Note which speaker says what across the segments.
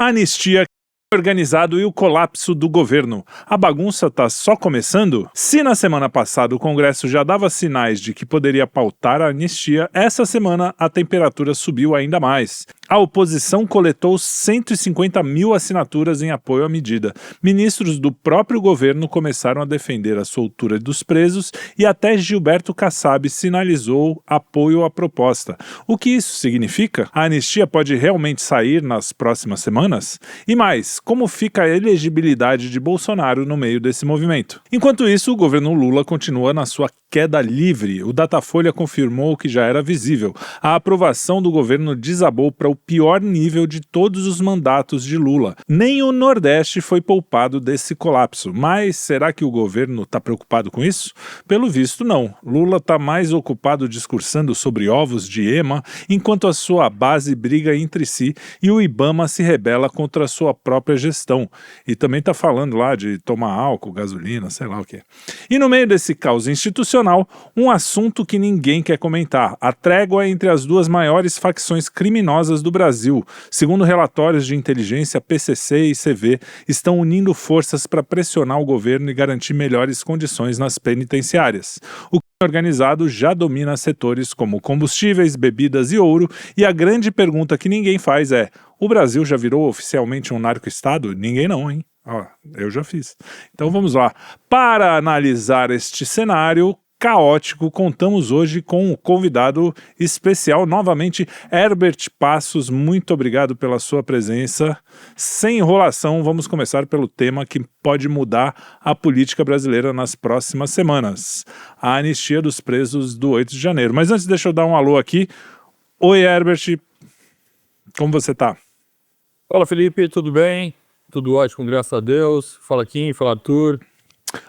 Speaker 1: anistia organizado e o colapso do governo. A bagunça tá só começando? Se na semana passada o Congresso já dava sinais de que poderia pautar a anistia, essa semana a temperatura subiu ainda mais. A oposição coletou 150 mil assinaturas em apoio à medida. Ministros do próprio governo começaram a defender a soltura dos presos e até Gilberto Kassab sinalizou apoio à proposta. O que isso significa? A anistia pode realmente sair nas próximas semanas? E mais, como fica a elegibilidade de Bolsonaro no meio desse movimento? Enquanto isso, o governo Lula continua na sua queda livre. O Datafolha confirmou o que já era visível. A aprovação do governo desabou para o pior nível de todos os mandatos de Lula. Nem o Nordeste foi poupado desse colapso. Mas será que o governo está preocupado com isso? Pelo visto, não. Lula está mais ocupado discursando sobre ovos de ema, enquanto a sua base briga entre si e o Ibama se rebela contra a sua própria gestão. E também está falando lá de tomar álcool, gasolina, sei lá o que. E no meio desse caos institucional, um assunto que ninguém quer comentar: a trégua entre as duas maiores facções criminosas do Brasil. Segundo relatórios de inteligência, PCC e CV estão unindo forças para pressionar o governo e garantir melhores condições nas penitenciárias. O crime organizado já domina setores como combustíveis, bebidas e ouro, e a grande pergunta que ninguém faz é: o Brasil já virou oficialmente um narco-estado? Ninguém não, hein? Eu já fiz. Então vamos lá. Para analisar este cenário caótico, contamos hoje com um convidado especial, novamente, Herbert Passos. Muito obrigado pela sua presença. Sem enrolação, vamos começar pelo tema que pode mudar a política brasileira nas próximas semanas: a anistia dos presos do 8 de janeiro. Mas antes, deixa eu dar um alô aqui. Oi, Herbert. Como você tá?
Speaker 2: Fala, Felipe, tudo bem? Tudo ótimo, graças a Deus. Fala Kim, fala Arthur.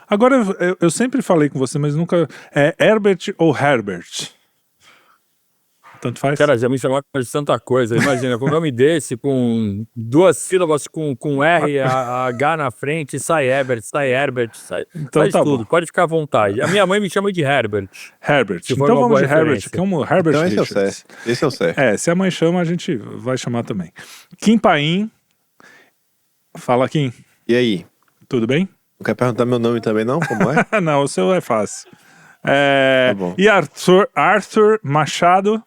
Speaker 1: Agora, eu sempre falei com você, mas nunca... É Herbert ou Herbert? Tanto faz?
Speaker 2: Cara, já me chamaram de tanta coisa. Imagina, com um nome desse, com duas sílabas, com R, H na frente, sai Herbert, sai Herbert,
Speaker 1: então
Speaker 2: sai
Speaker 1: tá
Speaker 2: tudo.
Speaker 1: Bom.
Speaker 2: Pode ficar à vontade. A minha mãe me chama de Herbert.
Speaker 1: Herbert. Então vamos de Herbert, que é um Herbert
Speaker 3: então
Speaker 1: Richards.
Speaker 3: Esse é o certo. Esse é o certo.
Speaker 1: Se a mãe chama, a gente vai chamar também. Kim Paim. Fala, Kim.
Speaker 3: E aí?
Speaker 1: Tudo bem?
Speaker 3: Não quer perguntar meu nome também, não? Como é?
Speaker 1: Não, o seu é fácil.
Speaker 3: Tá bom.
Speaker 1: E Arthur Machado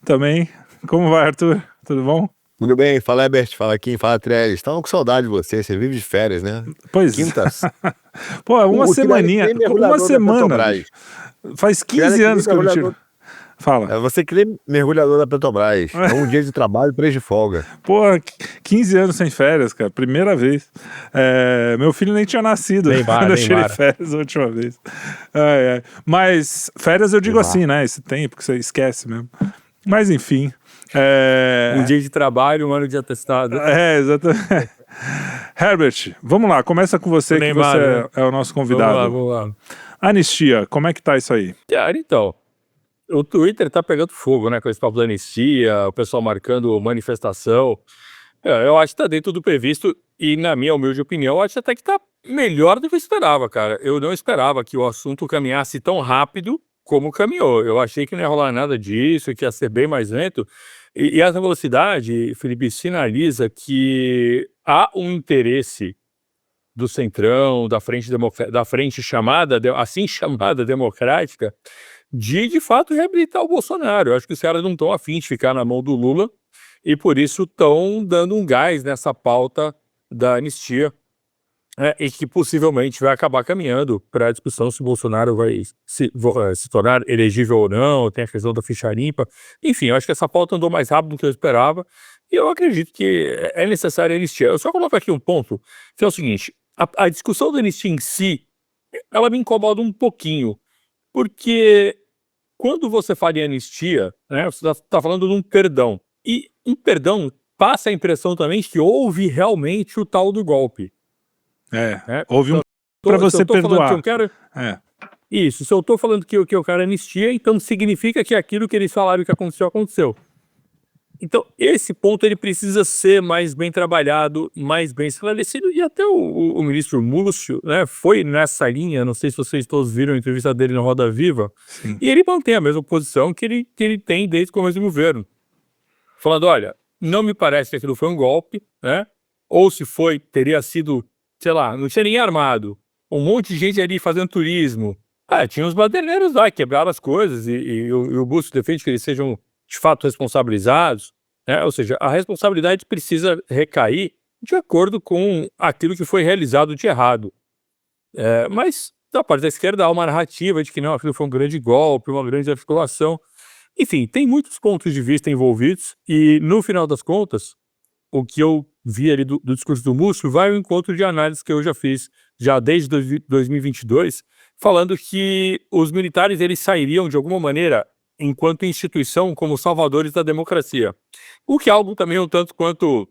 Speaker 1: também. Como vai, Arthur? Tudo bom?
Speaker 4: Tudo bem, fala Herbert, fala Kim, fala Trellis. Estavam com saudade de você vive de férias, né?
Speaker 1: Pois
Speaker 4: Quintas.
Speaker 1: Pô, uma semaninha, uma semana. Faz 15 anos que eu não tiro. Fala.
Speaker 4: Você que lê mergulhador da Petrobras. É um dia de trabalho, 3 de folga.
Speaker 1: Pô, 15 anos sem férias, cara. Primeira vez. Meu filho nem tinha nascido quando eu tirei férias a última vez. Mas férias eu digo assim, né? Esse tempo que você esquece mesmo. Mas enfim.
Speaker 2: Um dia de trabalho, um ano de atestado.
Speaker 1: Exatamente. Herbert, vamos lá. Começa com você, que você é o nosso convidado.
Speaker 2: Vamos lá.
Speaker 1: Anistia, como é que tá isso aí?
Speaker 2: Cara, então... O Twitter tá pegando fogo, né, com esse papo da anistia, o pessoal marcando manifestação. Eu acho que tá dentro do previsto e, na minha humilde opinião, eu acho até que tá melhor do que eu esperava, cara. Eu não esperava que o assunto caminhasse tão rápido como caminhou. Eu achei que não ia rolar nada disso, que ia ser bem mais lento. E essa velocidade, Felipe, sinaliza que há um interesse do Centrão, da frente chamada, assim chamada democrática, de fato reabilitar o Bolsonaro. Eu acho que os caras não estão afim de ficar na mão do Lula e por isso estão dando um gás nessa pauta da anistia, e que possivelmente vai acabar caminhando para a discussão se o Bolsonaro vai se tornar elegível ou não. Tem a questão da ficha limpa. Enfim, eu acho que essa pauta andou mais rápido do que eu esperava e eu acredito que é necessária a anistia. Eu só coloco aqui um ponto, que é o seguinte: a discussão da anistia em si, ela me incomoda um pouquinho. Porque quando você fala em anistia, né, você está falando de um perdão. E um perdão passa a impressão também que houve realmente o tal do golpe.
Speaker 1: Houve um para você perdoar.
Speaker 2: Que eu quero... Isso, se eu estou falando que eu quero anistia, então significa que aquilo que eles falaram que aconteceu, aconteceu. Então, esse ponto ele precisa ser mais bem trabalhado, mais bem esclarecido, e até o ministro Múcio, né, foi nessa linha. Não sei se vocês todos viram a entrevista dele no Roda Viva.
Speaker 1: Sim.
Speaker 2: E ele mantém a mesma posição que ele tem desde o começo do governo, falando: olha, não me parece que aquilo foi um golpe, né? ou se foi, teria sido, sei lá, não tinha ninguém armado, um monte de gente ali fazendo turismo. Tinha uns bandeireiros lá que quebraram as coisas e o Bustos defende que eles sejam de fato responsabilizados, né? Ou seja, a responsabilidade precisa recair de acordo com aquilo que foi realizado de errado. Mas da parte da esquerda há uma narrativa de que não, aquilo foi um grande golpe, uma grande articulação. Enfim, tem muitos pontos de vista envolvidos e, no final das contas, o que eu vi ali do discurso do Múcio vai ao encontro de análise que eu já fiz, já desde 2022, falando que os militares eles sairiam, de alguma maneira, enquanto instituição, como salvadores da democracia. O que é algo também um tanto quanto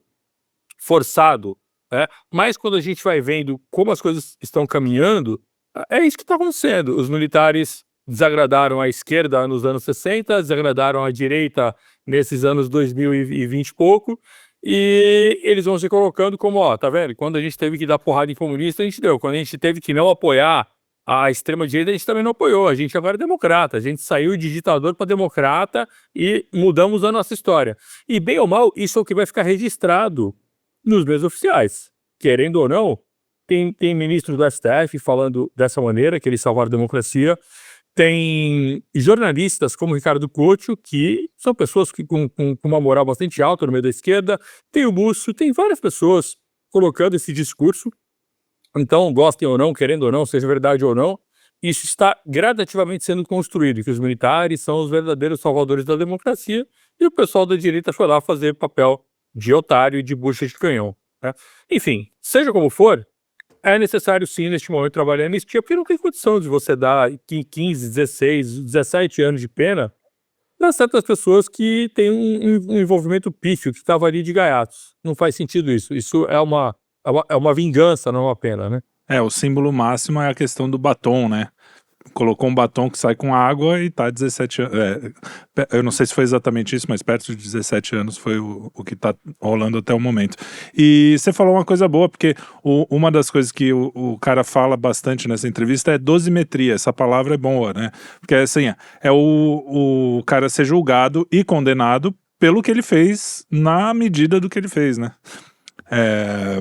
Speaker 2: forçado, né? Mas quando a gente vai vendo como as coisas estão caminhando, é isso que está acontecendo. Os militares desagradaram a esquerda nos anos 60, desagradaram a direita nesses anos 2020 e pouco, e eles vão se colocando como, tá vendo? Quando a gente teve que dar porrada em comunista, a gente deu. Quando a gente teve que não apoiar a extrema-direita, a gente também não apoiou. A gente agora é democrata. A gente saiu de ditador para democrata e mudamos a nossa história. E, bem ou mal, isso é o que vai ficar registrado nos meios oficiais. Querendo ou não, tem ministros do STF falando dessa maneira, que eles salvaram a democracia. Tem jornalistas como Ricardo Couto, que são pessoas que com uma moral bastante alta no meio da esquerda. Tem o Múcio, tem várias pessoas colocando esse discurso. Então, gostem ou não, querendo ou não, seja verdade ou não, isso está gradativamente sendo construído, que os militares são os verdadeiros salvadores da democracia e o pessoal da direita foi lá fazer papel de otário e de bucha de canhão, né? Enfim, seja como for, é necessário sim, neste momento, trabalhar a anistia, porque não tem condição de você dar 15, 16, 17 anos de pena para certas pessoas que têm um envolvimento pífio, que estava ali de gaiatos. Não faz sentido isso. Isso é uma vingança, não é uma pena, né?
Speaker 1: O símbolo máximo é a questão do batom, né? Colocou um batom que sai com água e tá 17 anos. Eu não sei se foi exatamente isso, mas perto de 17 anos foi o que tá rolando até o momento. E você falou uma coisa boa, porque uma das coisas que o cara fala bastante nessa entrevista é dosimetria. Essa palavra é boa, né? Porque assim, é o cara ser julgado e condenado pelo que ele fez na medida do que ele fez, né?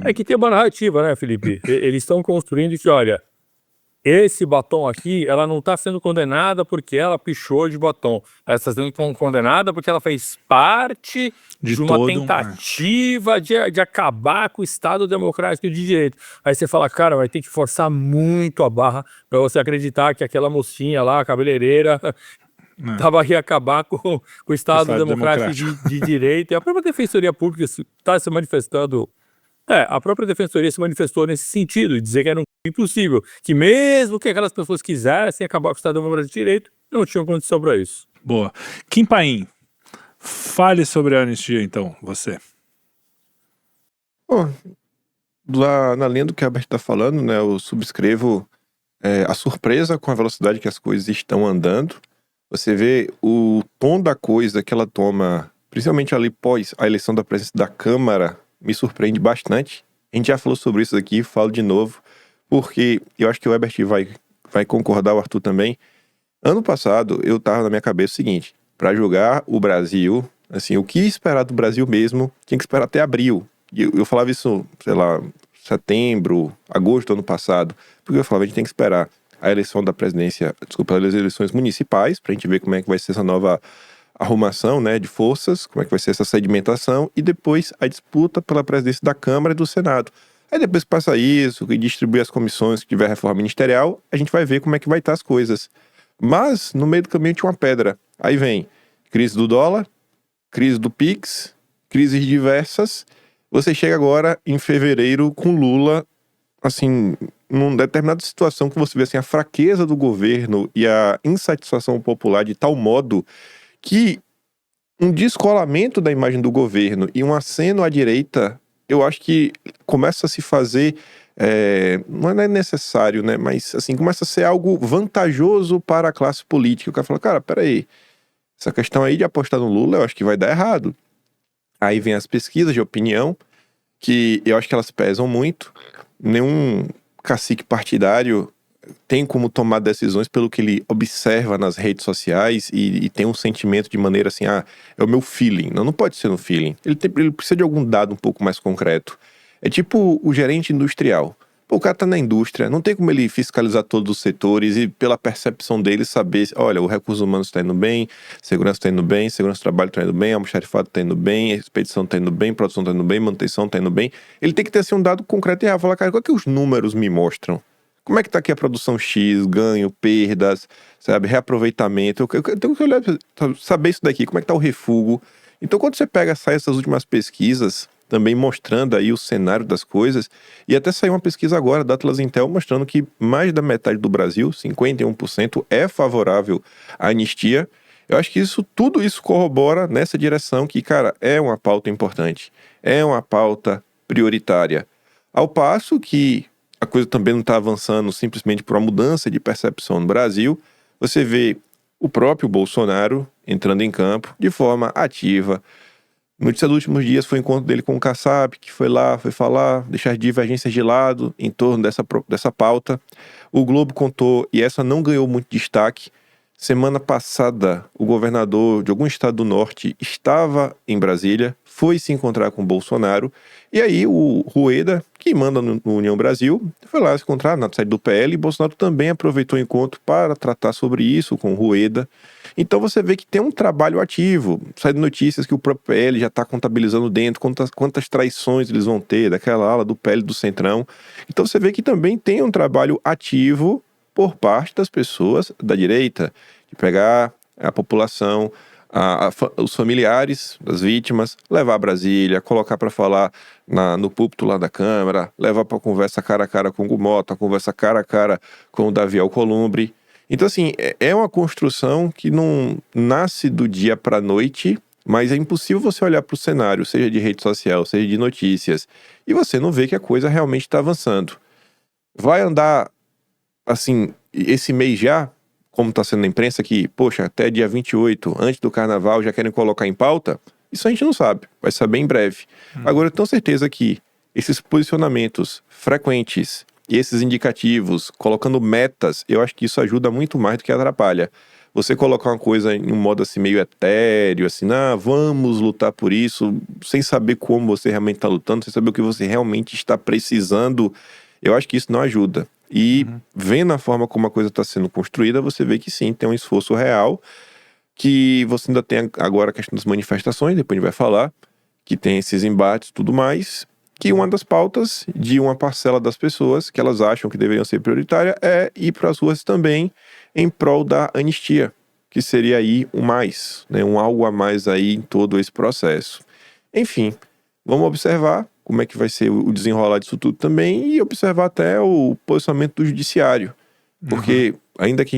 Speaker 2: É que tem uma narrativa, né, Felipe? Eles estão construindo que, olha, esse batom aqui, ela não está sendo condenada porque ela pichou de batom. Ela está sendo condenada porque ela fez parte de uma tentativa de acabar com o Estado Democrático de Direito. Aí você fala, cara, vai ter que forçar muito a barra para você acreditar que aquela mocinha lá, a cabeleireira, estava aqui a acabar com o Estado Democrático de Direito. E a própria Defensoria Pública está se manifestando. A própria Defensoria se manifestou nesse sentido, dizer que era impossível, que mesmo que aquelas pessoas quisessem acabar com o Estado Democrático de Direito, não tinham condição para isso.
Speaker 1: Boa. Kim Paim, fale sobre a anistia, então, você.
Speaker 3: Bom, lá na linha do que a Albert está falando, né, eu subscrevo a surpresa com a velocidade que as coisas estão andando. Você vê o tom da coisa que ela toma, principalmente ali pós a eleição da presidência da Câmara, me surpreende bastante. A gente já falou sobre isso aqui, falo de novo, porque eu acho que o Herbert vai concordar, o Arthur também. Ano passado, eu tava na minha cabeça o seguinte, para julgar o Brasil, assim, o que esperar do Brasil mesmo, tinha que esperar até abril. E eu falava isso, sei lá, setembro, agosto do ano passado, porque eu falava, a gente tem que esperar a eleição da presidência, as eleições municipais, pra gente ver como é que vai ser essa nova arrumação, né, de forças, como é que vai ser essa sedimentação, e depois a disputa pela presidência da Câmara e do Senado. Aí depois que passa isso, e distribui as comissões que tiver reforma ministerial, a gente vai ver como é que vai estar as coisas. Mas, no meio do caminho tinha uma pedra. Aí vem crise do dólar, crise do Pix, crises diversas. Você chega agora em fevereiro com Lula, assim, numa determinada situação que você vê assim, a fraqueza do governo e a insatisfação popular de tal modo que um descolamento da imagem do governo e um aceno à direita, eu acho que começa a se fazer, não é necessário, né? Mas assim, começa a ser algo vantajoso para a classe política. O cara fala, cara, peraí, essa questão aí de apostar no Lula, eu acho que vai dar errado. Aí vem as pesquisas de opinião, que eu acho que elas pesam muito. Nenhum cacique partidário tem como tomar decisões pelo que ele observa nas redes sociais e tem um sentimento de maneira assim, é o meu feeling. Não pode ser no feeling. Ele precisa de algum dado um pouco mais concreto. É tipo o gerente industrial. Pô, o cara tá na indústria, não tem como ele fiscalizar todos os setores e pela percepção dele saber, olha, o recursos humanos está indo bem, segurança está indo bem, segurança do trabalho está indo bem, almoxarifado está indo bem, expedição está indo bem, produção está indo bem, manutenção está indo bem. Ele tem que ter assim, um dado concreto e real, falar, cara, qual é que os números me mostram? Como é que tá aqui a produção X, ganho, perdas, sabe, reaproveitamento? Eu tenho que olhar, saber isso daqui, como é que tá o refúgio. Então, quando você pega, sai essas últimas pesquisas, também mostrando aí o cenário das coisas, e até saiu uma pesquisa agora da Atlas Intel mostrando que mais da metade do Brasil, 51%, é favorável à anistia. Eu acho que tudo isso corrobora nessa direção que, cara, é uma pauta importante, é uma pauta prioritária. Ao passo que a coisa também não está avançando simplesmente por uma mudança de percepção no Brasil, você vê o próprio Bolsonaro entrando em campo de forma ativa. Notícia dos últimos dias foi o encontro dele com o Kassab, que foi lá, foi falar, deixar as divergências de lado em torno dessa pauta. O Globo contou, e essa não ganhou muito destaque, semana passada o governador de algum estado do norte estava em Brasília, foi se encontrar com o Bolsonaro, e aí o Rueda, que manda no União Brasil, foi lá se encontrar na sede do PL, e Bolsonaro também aproveitou o encontro para tratar sobre isso com o Rueda. Então você vê que tem um trabalho ativo, sai de notícias que o próprio PL já está contabilizando dentro, quantas traições eles vão ter daquela ala do PL do Centrão. Então você vê que também tem um trabalho ativo por parte das pessoas da direita, de pegar a população, os familiares das vítimas, levar a Brasília, colocar para falar no púlpito lá da Câmara, levar para conversa cara a cara com o Gumota, conversa cara a cara com o Davi Alcolumbre. Então, assim, é uma construção que não nasce do dia para a noite, mas é impossível você olhar para o cenário, seja de rede social, seja de notícias, e você não vê que a coisa realmente está avançando. Vai andar, assim, esse mês já, como está sendo na imprensa, que, poxa, até dia 28, antes do carnaval, já querem colocar em pauta? Isso a gente não sabe, vai saber em breve. Agora, eu tenho certeza que esses posicionamentos frequentes e esses indicativos, colocando metas, eu acho que isso ajuda muito mais do que atrapalha. Você colocar uma coisa em um modo assim meio etéreo, assim, vamos lutar por isso, sem saber como você realmente está lutando, sem saber o que você realmente está precisando, eu acho que isso não ajuda. E vendo a forma como a coisa está sendo construída, você vê que sim, tem um esforço real, que você ainda tem agora a questão das manifestações, depois a gente vai falar, que tem esses embates e tudo mais, que uma das pautas de uma parcela das pessoas que elas acham que deveriam ser prioritária é ir para as ruas também em prol da anistia, que seria aí um mais, né, um algo a mais aí em todo esse processo. Enfim, vamos observar como é que vai ser o desenrolar disso tudo também e observar até o posicionamento do judiciário, porque ainda que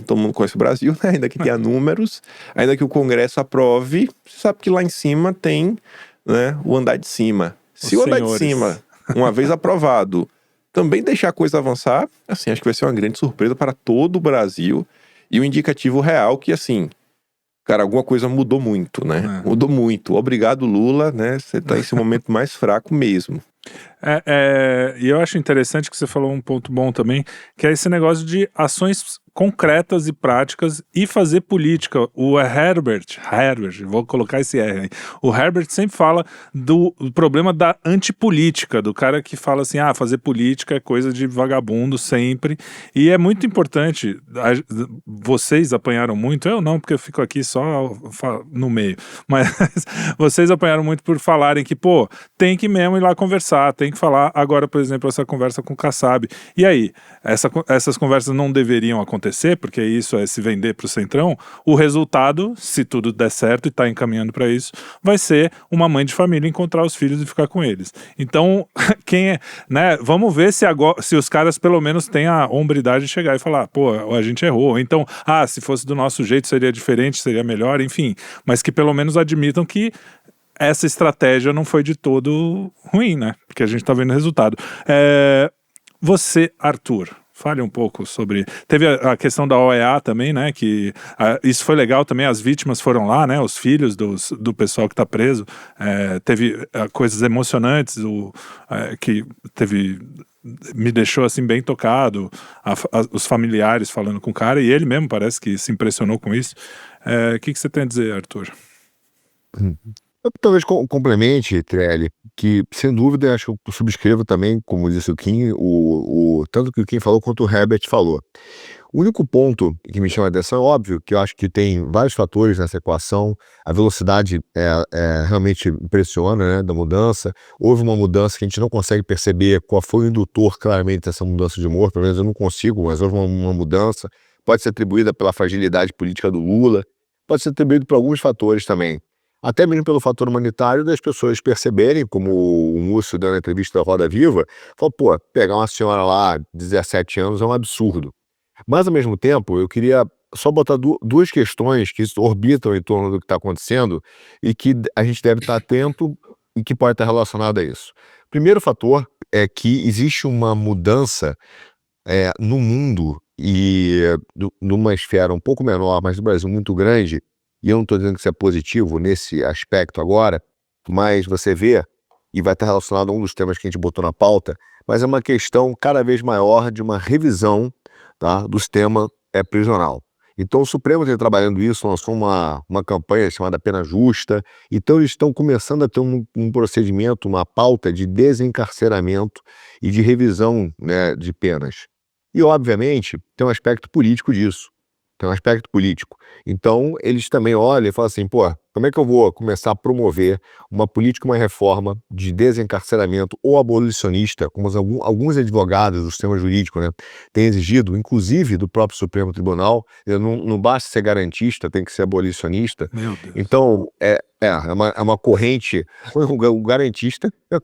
Speaker 3: todo mundo conhece o Brasil, né, ainda que tenha números, ainda que o Congresso aprove, você sabe que lá em cima tem, né, o andar de cima. Se o andar de cima, uma vez aprovado, também deixar a coisa avançar, assim, acho que vai ser uma grande surpresa para todo o Brasil e um indicativo real que, assim, cara, alguma coisa mudou muito, né? Mudou muito. Obrigado, Lula, né? Você tá nesse momento mais fraco mesmo.
Speaker 1: E eu acho interessante que você falou um ponto bom também, que é esse negócio de ações concretas e práticas e fazer política. O Herbert, vou colocar esse R aí, o Herbert sempre fala do problema da antipolítica, do cara que fala assim, fazer política é coisa de vagabundo sempre, e é muito importante, vocês apanharam muito, eu não, porque eu fico aqui só no meio, mas vocês apanharam muito por falarem que, tem que mesmo ir lá conversar, tem que falar agora, por exemplo, essa conversa com o Kassab. E aí, essas conversas não deveriam acontecer, porque isso é se vender para o Centrão. O resultado, se tudo der certo e está encaminhando para isso, vai ser uma mãe de família encontrar os filhos e ficar com eles. Então, vamos ver se os caras pelo menos têm a hombridade de chegar e falar, a gente errou. Então, se fosse do nosso jeito seria diferente, seria melhor, enfim. Mas que pelo menos admitam que essa estratégia não foi de todo ruim, né? Porque a gente tá vendo o resultado. Você, Arthur, fale um pouco sobre... Teve a questão da OEA também, né? Que isso foi legal também, as vítimas foram lá, né? Os filhos do pessoal que tá preso. Teve coisas emocionantes, que teve... Me deixou assim bem tocado, os familiares falando com o cara, e ele mesmo parece que se impressionou com isso. O que você tem a dizer, Arthur?
Speaker 4: Eu talvez complemente, Trelli, que sem dúvida acho que eu subscrevo também, como disse o Kim, tanto que o Kim falou quanto o Herbert falou. O único ponto que me chama a atenção é óbvio que eu acho que tem vários fatores nessa equação. A velocidade realmente impressiona, né, da mudança. Houve uma mudança que a gente não consegue perceber qual foi o indutor claramente dessa mudança de humor, pelo menos eu não consigo, mas houve uma mudança. Pode ser atribuída pela fragilidade política do Lula, pode ser atribuído por alguns fatores também. Até mesmo pelo fator humanitário das pessoas perceberem, como o Múcio dando a entrevista da Roda Viva, falou, pô, pegar uma senhora lá, 17 anos, é um absurdo. Mas, ao mesmo tempo, eu queria só botar duas questões que orbitam em torno do que está acontecendo e que a gente deve estar atento e que pode estar relacionado a isso. Primeiro fator é que existe uma mudança no mundo e numa esfera um pouco menor, mas no Brasil muito grande, e eu não estou dizendo que isso é positivo nesse aspecto agora, mas você vê, e vai estar relacionado a um dos temas que a gente botou na pauta, mas é uma questão cada vez maior de uma revisão, tá, do sistema prisional. Então o Supremo está trabalhando isso, lançou uma campanha chamada Pena Justa, então eles estão começando a ter um procedimento, uma pauta de desencarceramento e de revisão, né, de penas. E obviamente tem um aspecto político disso, tem um aspecto político. Então eles também olham e falam assim, pô, como é que eu vou começar a promover uma política, uma reforma de desencarceramento ou abolicionista, como alguns advogados do sistema jurídico, né, têm exigido, inclusive do próprio Supremo Tribunal, não basta ser garantista, tem que ser abolicionista.
Speaker 1: Meu Deus.
Speaker 4: Então, é uma corrente, o garantista, eu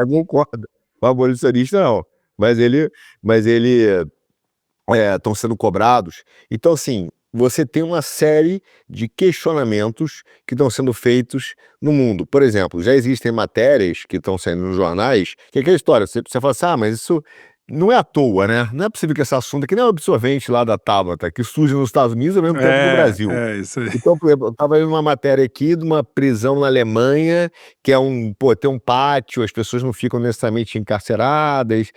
Speaker 4: concordo, o abolicionista não, mas ele estão sendo cobrados. Então, assim, você tem uma série de questionamentos que estão sendo feitos no mundo. Por exemplo, já existem matérias que estão saindo nos jornais, que é aquela história, você fala assim, mas isso não é à toa, né? Não é possível que esse assunto aqui, nem é o absorvente lá da Tabata, que surge nos Estados Unidos ao mesmo tempo no Brasil.
Speaker 1: Isso aí.
Speaker 4: Então, por exemplo, eu estava vendo uma matéria aqui de uma prisão na Alemanha, que é tem um pátio, as pessoas não ficam necessariamente encarceradas,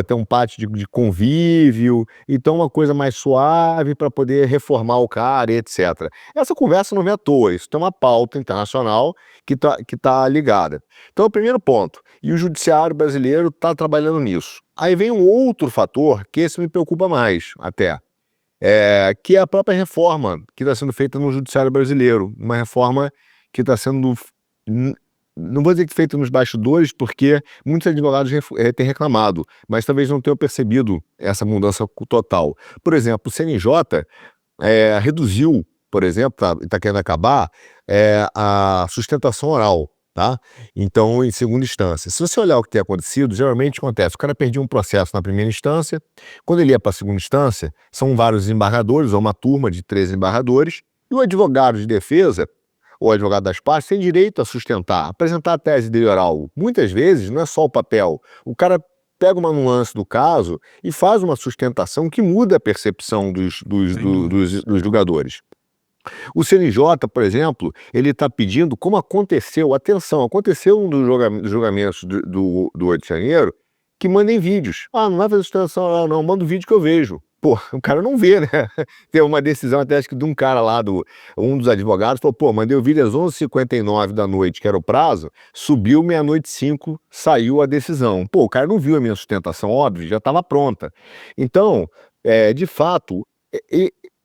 Speaker 4: tem um pátio de convívio, então uma coisa mais suave para poder reformar o cara, etc. Essa conversa não vem à toa, isso tem uma pauta internacional que tá ligada. Então, é o primeiro ponto, e o judiciário brasileiro está trabalhando nisso. Aí vem um outro fator, que esse me preocupa mais até, que é a própria reforma que está sendo feita no judiciário brasileiro, uma reforma que está sendo, não vou dizer que feita nos bastidores, porque muitos advogados têm reclamado, mas talvez não tenham percebido essa mudança total. Por exemplo, o CNJ reduziu, por exemplo, está querendo acabar, a sustentação oral. Tá? Então, em segunda instância. Se você olhar o que tem acontecido, geralmente acontece, o cara perdia um processo na primeira instância, quando ele ia para a segunda instância, são vários embargadores, ou uma turma de 13 embargadores, e o advogado de defesa, ou advogado das partes, tem direito a sustentar, apresentar a tese dele oral. Muitas vezes, não é só o papel, o cara pega uma nuance do caso e faz uma sustentação que muda a percepção dos julgadores. O CNJ, por exemplo, ele está pedindo, como aconteceu, atenção, aconteceu um dos julgamentos do 8 de janeiro, que mandem vídeos. Não vai fazer sustentação oral, não, manda o vídeo que eu vejo. Pô, o cara não vê, né? Tem uma decisão até acho que de um cara lá, um dos advogados, falou, mandei o vídeo às 11h59 da noite, que era o prazo, subiu 00:05, saiu a decisão. Pô, o cara não viu a minha sustentação, óbvio, já estava pronta. Então, de fato,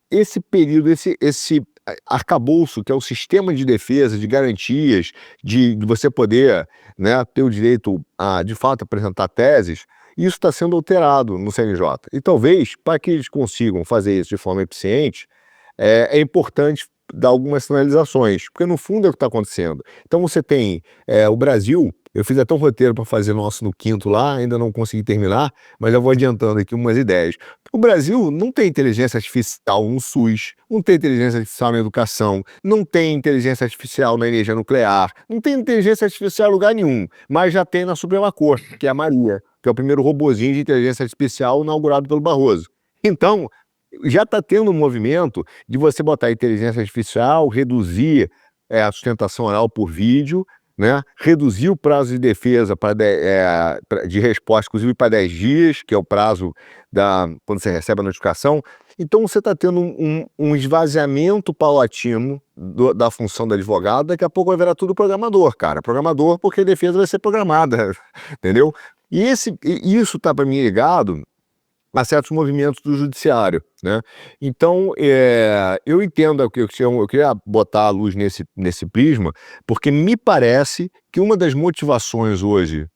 Speaker 4: esse período, esse arcabouço, que é o sistema de defesa, de garantias, de você poder, né, ter o direito a, de fato, apresentar teses, isso está sendo alterado no CNJ. E talvez, para que eles consigam fazer isso de forma eficiente, é importante dar algumas sinalizações, porque no fundo é o que está acontecendo. Então você tem o Brasil, eu fiz até um roteiro para fazer nosso no quinto lá, ainda não consegui terminar, mas já vou adiantando aqui umas ideias. O Brasil não tem inteligência artificial no SUS, não tem inteligência artificial na educação, não tem inteligência artificial na energia nuclear, não tem inteligência artificial em lugar nenhum, mas já tem na Suprema Corte, que é a Maria, que é o primeiro robozinho de inteligência artificial inaugurado pelo Barroso. Então, já está tendo um movimento de você botar inteligência artificial, reduzir a sustentação oral por vídeo, né? Reduzir o prazo de defesa de resposta, inclusive para 10 dias, que é o prazo quando você recebe a notificação. Então você está tendo um esvaziamento paulatino da função do advogado, daqui a pouco vai virar tudo programador, cara. Programador porque a defesa vai ser programada, entendeu? E isso está para mim ligado a certos movimentos do judiciário, né? Então, eu entendo que eu queria botar a luz nesse prisma, porque me parece que uma das motivações hoje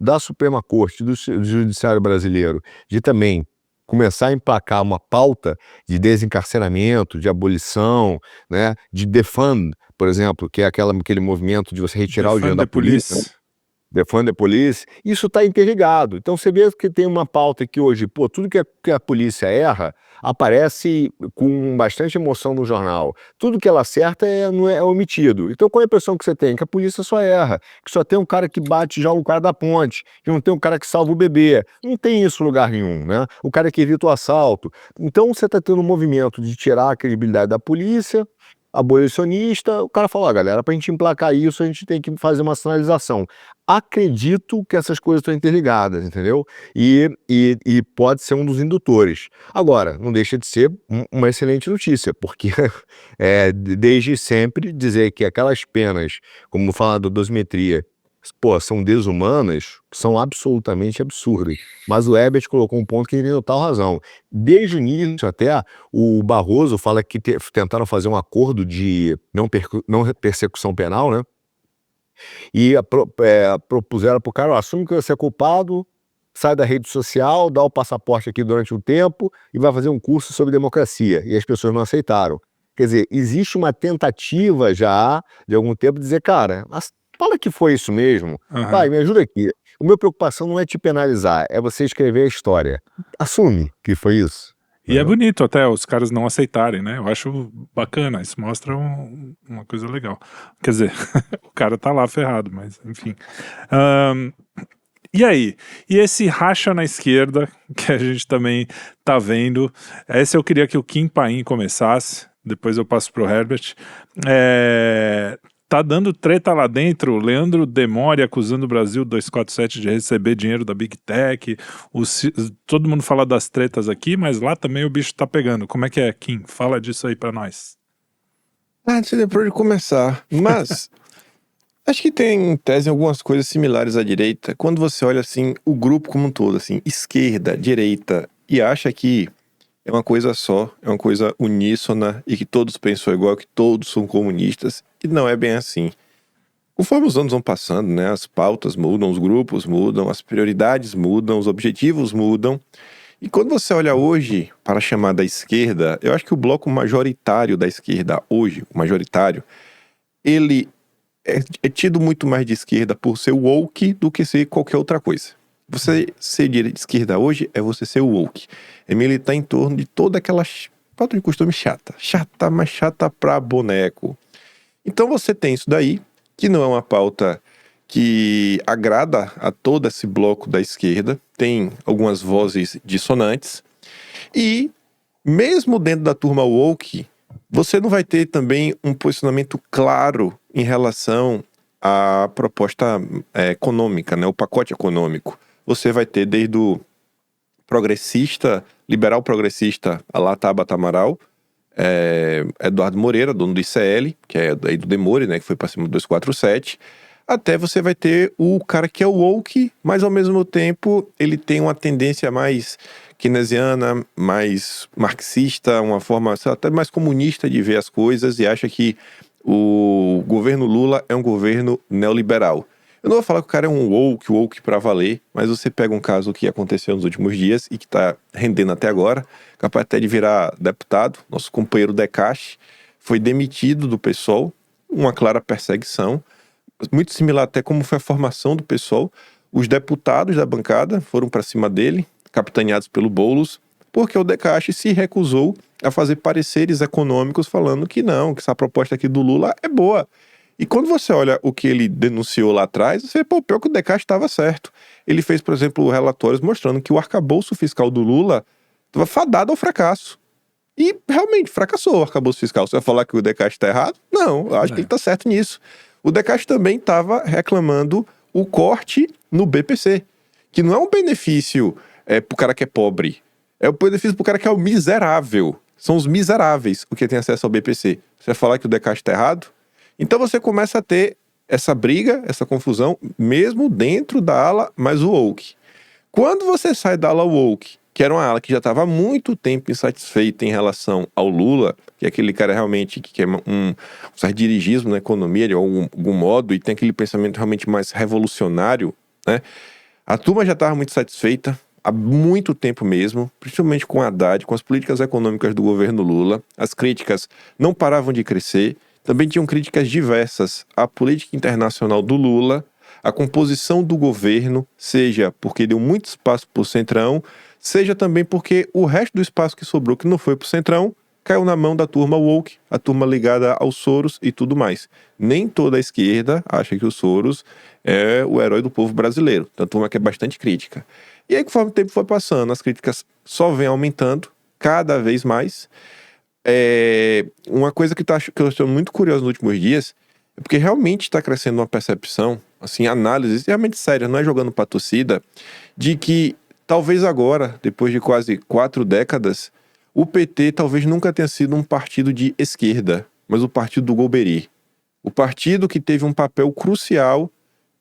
Speaker 4: da Suprema Corte, do Judiciário brasileiro, de também começar a emplacar uma pauta de desencarceramento, de abolição, né, de defund, por exemplo, que é aquele movimento de você retirar o dinheiro da polícia, né? Defund the Police, isso está interligado. Então você vê que tem uma pauta que hoje, tudo que a polícia erra, aparece com bastante emoção no jornal. Tudo que ela acerta não é omitido. Então qual é a impressão que você tem? Que a polícia só erra, que só tem um cara que bate já o cara da ponte, que não tem um cara que salva o bebê. Não tem isso em lugar nenhum, né? O cara que evita o assalto. Então você está tendo um movimento de tirar a credibilidade da polícia, abolicionista, o cara falou, galera, para a gente emplacar isso, a gente tem que fazer uma sinalização. Acredito que essas coisas estão interligadas, entendeu? E pode ser um dos indutores. Agora, não deixa de ser uma excelente notícia, porque desde sempre dizer que aquelas penas, como falar da dosimetria, são desumanas, são absolutamente absurdas. Mas o Ebert colocou um ponto que ele tem total razão. Desde o início até, o Barroso fala que tentaram fazer um acordo de não persecução penal, né? E propuseram para o cara, assume que você é culpado, sai da rede social, dá o passaporte aqui durante um tempo e vai fazer um curso sobre democracia. E as pessoas não aceitaram. Quer dizer, existe uma tentativa já, de algum tempo, de dizer, cara, fala que foi isso mesmo. Vai, me ajuda aqui. A minha preocupação não é te penalizar, é você escrever a história. Assume que foi isso.
Speaker 1: E é bonito até os caras não aceitarem, né? Eu acho bacana, isso mostra uma coisa legal. Quer dizer, o cara tá lá ferrado, mas enfim. E aí? E esse racha na esquerda, que a gente também tá vendo, esse eu queria que o Kim Paim começasse, depois eu passo pro Herbert. Tá dando treta lá dentro, Leandro Demore acusando o Brasil 247 de receber dinheiro da Big Tech, todo mundo fala das tretas aqui, mas lá também o bicho tá pegando. Como é que é, Kim? Fala disso aí pra nós.
Speaker 3: Não sei depois de começar, mas acho que tem em tese algumas coisas similares à direita, quando você olha assim, o grupo como um todo, assim, esquerda, direita, e acha que é uma coisa só, é uma coisa uníssona e que todos pensam igual, que todos são comunistas, e não é bem assim. Conforme os anos vão passando, né, as pautas mudam, os grupos mudam, as prioridades mudam, os objetivos mudam, e quando você olha hoje para a chamada esquerda, eu acho que o bloco majoritário da esquerda hoje, o majoritário, ele é tido muito mais de esquerda por ser woke do que ser qualquer outra coisa. Você ser de esquerda hoje é você ser woke. É militar em torno de toda aquela pauta de costume chata, mas chata pra boneco. Então você tem isso daí, que não é uma pauta que agrada a todo esse bloco da esquerda, tem algumas vozes dissonantes, e mesmo dentro da turma woke, você não vai ter também um posicionamento claro em relação à proposta econômica, né, o pacote econômico. Você vai ter desde o progressista, liberal progressista, a lá Tabata Amaral, Eduardo Moreira, dono do ICL, que é aí do Demore, né, que foi para cima do 247, até você vai ter o cara que é o woke, mas ao mesmo tempo ele tem uma tendência mais keynesiana, mais marxista, uma forma até mais comunista de ver as coisas, e acha que o governo Lula é um governo neoliberal. Eu não vou falar que o cara é um woke pra valer, mas você pega um caso que aconteceu nos últimos dias e que tá rendendo até agora, capaz até de virar deputado. Nosso companheiro Decache foi demitido do PSOL, uma clara perseguição, muito similar até como foi a formação do PSOL. Os deputados da bancada foram para cima dele, capitaneados pelo Boulos, porque o Decache se recusou a fazer pareceres econômicos falando que não, que essa proposta aqui do Lula é boa. E quando você olha o que ele denunciou lá atrás, você vê, pior que o Decache estava certo. Ele fez, por exemplo, relatórios mostrando que o arcabouço fiscal do Lula estava fadado ao fracasso. E realmente fracassou o arcabouço fiscal. Você vai falar que o Decache está errado? Não, eu acho que ele está certo nisso. O Decache também estava reclamando o corte no BPC, que não é um benefício para o cara que é pobre. É o poder físico pro cara que é o miserável. São os miseráveis o que tem acesso ao BPC. Você vai falar que o Decast tá errado? Então você começa a ter essa briga, essa confusão, mesmo dentro da ala mais woke. Quando você sai da ala woke, que era uma ala que já estava há muito tempo insatisfeita em relação ao Lula, que é aquele cara realmente que quer um certo dirigismo na economia de algum modo, e tem aquele pensamento realmente mais revolucionário, né? A turma já estava muito satisfeita há muito tempo mesmo, principalmente com a Haddad, com as políticas econômicas do governo Lula. As críticas não paravam de crescer. Também tinham críticas diversas à política internacional do Lula, à composição do governo, seja porque deu muito espaço para o Centrão, seja também porque o resto do espaço que sobrou, que não foi para o Centrão, caiu na mão da turma woke, a turma ligada aos Soros e tudo mais. Nem toda a esquerda acha que o Soros é o herói do povo brasileiro. Então a turma que é bastante crítica. E aí, conforme o tempo foi passando, as críticas só vêm aumentando, cada vez mais. Uma coisa que eu estou muito curioso nos últimos dias é porque realmente está crescendo uma percepção, assim, análises realmente sérias, não é jogando para a torcida, de que talvez agora, depois de quase 4 décadas, o PT talvez nunca tenha sido um partido de esquerda, mas o partido do Golbery. O partido que teve um papel crucial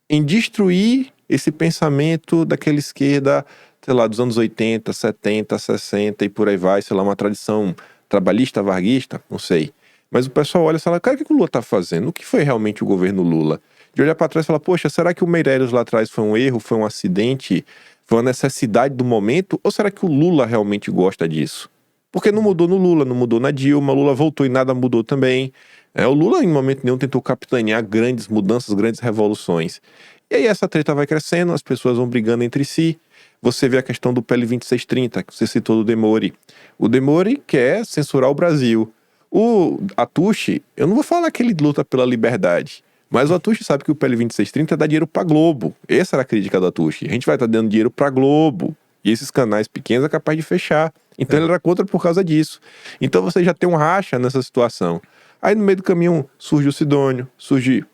Speaker 3: em destruir esse pensamento daquela esquerda, sei lá, dos anos 80, 70, 60 e por aí vai, sei lá, uma tradição trabalhista, varguista, não sei. Mas o pessoal olha e fala, cara, o que o Lula tá fazendo? O que foi realmente o governo Lula? De olhar para trás e falar, poxa, será que o Meirelles lá atrás foi um erro, foi um acidente, foi uma necessidade do momento? Ou será que o Lula realmente gosta disso? Porque não mudou no Lula, não mudou na Dilma, Lula voltou e nada mudou também. O Lula em momento nenhum tentou capitanear grandes mudanças, grandes revoluções. E aí essa treta vai crescendo, as pessoas vão brigando entre si. Você vê a questão do PL 2630, que você citou do Demori. O Demori quer censurar o Brasil. O Atushi, eu não vou falar que ele luta pela liberdade, mas o Atushi sabe que o PL 2630 dá dinheiro pra Globo. Essa era a crítica do Atushi. A gente vai estar dando dinheiro pra Globo. E esses canais pequenos é capaz de fechar. Então ele era contra por causa disso. Então você já tem um racha nessa situação. Aí no meio do caminho surge o Sidônio, surge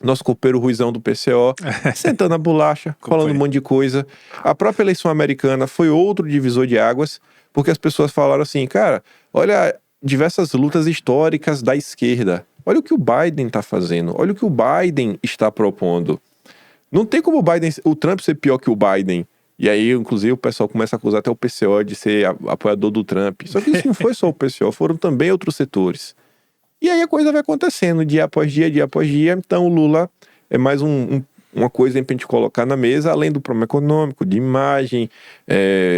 Speaker 3: nosso copeiro Ruizão do PCO, sentando a bolacha, falando um monte de coisa. A própria eleição americana foi outro divisor de águas, porque as pessoas falaram assim, cara, olha diversas lutas históricas da esquerda. Olha o que o Biden está fazendo, olha o que o Biden está propondo. Não tem como o Trump ser pior que o Biden. E aí, inclusive, o pessoal começa a acusar até o PCO de ser apoiador do Trump. Só que isso não foi só o PCO, foram também outros setores. E aí a coisa vai acontecendo dia após dia, dia após dia. Então o Lula é mais uma coisa pra gente colocar na mesa, além do problema econômico, de imagem,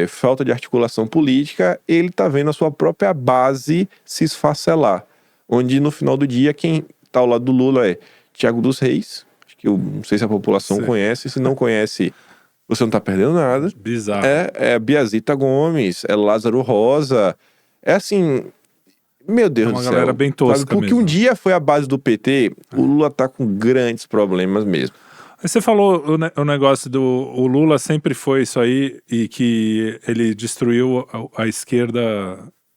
Speaker 3: falta de articulação política, ele tá vendo a sua própria base se esfacelar. Onde no final do dia, quem tá ao lado do Lula é Thiago dos Reis, acho que eu não sei se a população conhece, se não conhece, você não tá perdendo nada.
Speaker 1: Bizarro.
Speaker 3: É Biazita Gomes, é Lázaro Rosa, é assim... Meu Deus do céu.
Speaker 1: Uma galera bem tosca
Speaker 3: porque
Speaker 1: mesmo.
Speaker 3: um dia foi a base do PT, o Lula tá com grandes problemas mesmo.
Speaker 1: Aí você falou o negócio do o Lula sempre foi isso aí e que ele destruiu a esquerda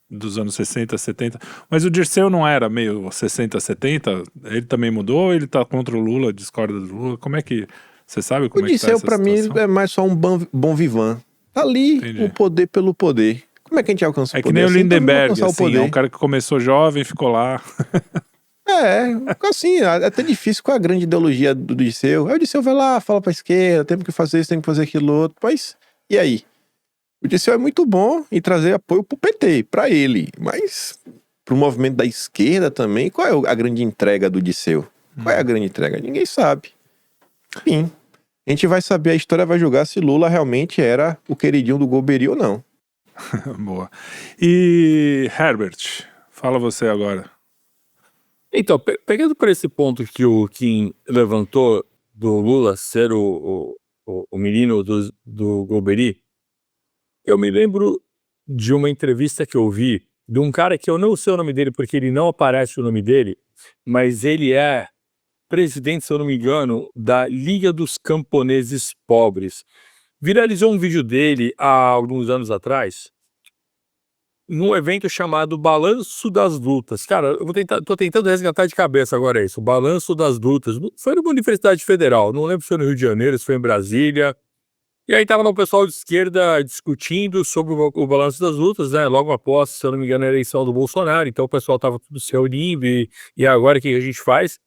Speaker 1: dos anos 60, 70, mas o Dirceu não era meio 60, 70? Ele também mudou ou ele tá contra o Lula, discorda do Lula? Como é que... Você sabe como é que tá essa
Speaker 3: O Dirceu, pra mim,
Speaker 1: situação?
Speaker 3: é mais só um bom vivant. Tá ali,
Speaker 1: Entendi.
Speaker 3: o poder pelo poder. Como é que a gente alcança o
Speaker 1: É
Speaker 3: poder?
Speaker 1: que nem o
Speaker 3: Assim, também
Speaker 1: Lindenberg,
Speaker 3: alcançar o
Speaker 1: assim,
Speaker 3: poder.
Speaker 1: é um cara que começou jovem, ficou lá.
Speaker 3: Assim, é até difícil com a grande ideologia do Dirceu. Aí o Dirceu vai lá, fala pra esquerda, tem que fazer isso, tem que fazer aquilo outro. Mas, e aí? O Dirceu é muito bom em trazer apoio pro PT, pra ele. Mas, pro movimento da esquerda também, qual é a grande entrega do Dirceu? Qual é a grande entrega? Ninguém sabe. Enfim, a gente vai saber, a história vai julgar se Lula realmente era o queridinho do Golbery ou não.
Speaker 1: Boa. E Herbert, fala você agora.
Speaker 2: Então, pegando por esse ponto que o Kim levantou do Lula ser o menino do Golbery, eu me lembro de uma entrevista que eu vi de um cara que eu não sei o nome dele porque ele não aparece o nome dele, mas ele é presidente, se eu não me engano, da Liga dos Camponeses Pobres. Viralizou um vídeo dele há alguns anos atrás, num evento chamado Balanço das Lutas. Cara, tô tentando resgatar de cabeça agora isso. O Balanço das Lutas. Foi numa universidade federal, não lembro se foi no Rio de Janeiro, se foi em Brasília. E aí tava lá o pessoal de esquerda discutindo sobre o balanço das lutas, né? Logo após, se eu não me engano, a eleição do Bolsonaro. Então o pessoal tava tudo se reunindo e agora o que a gente faz?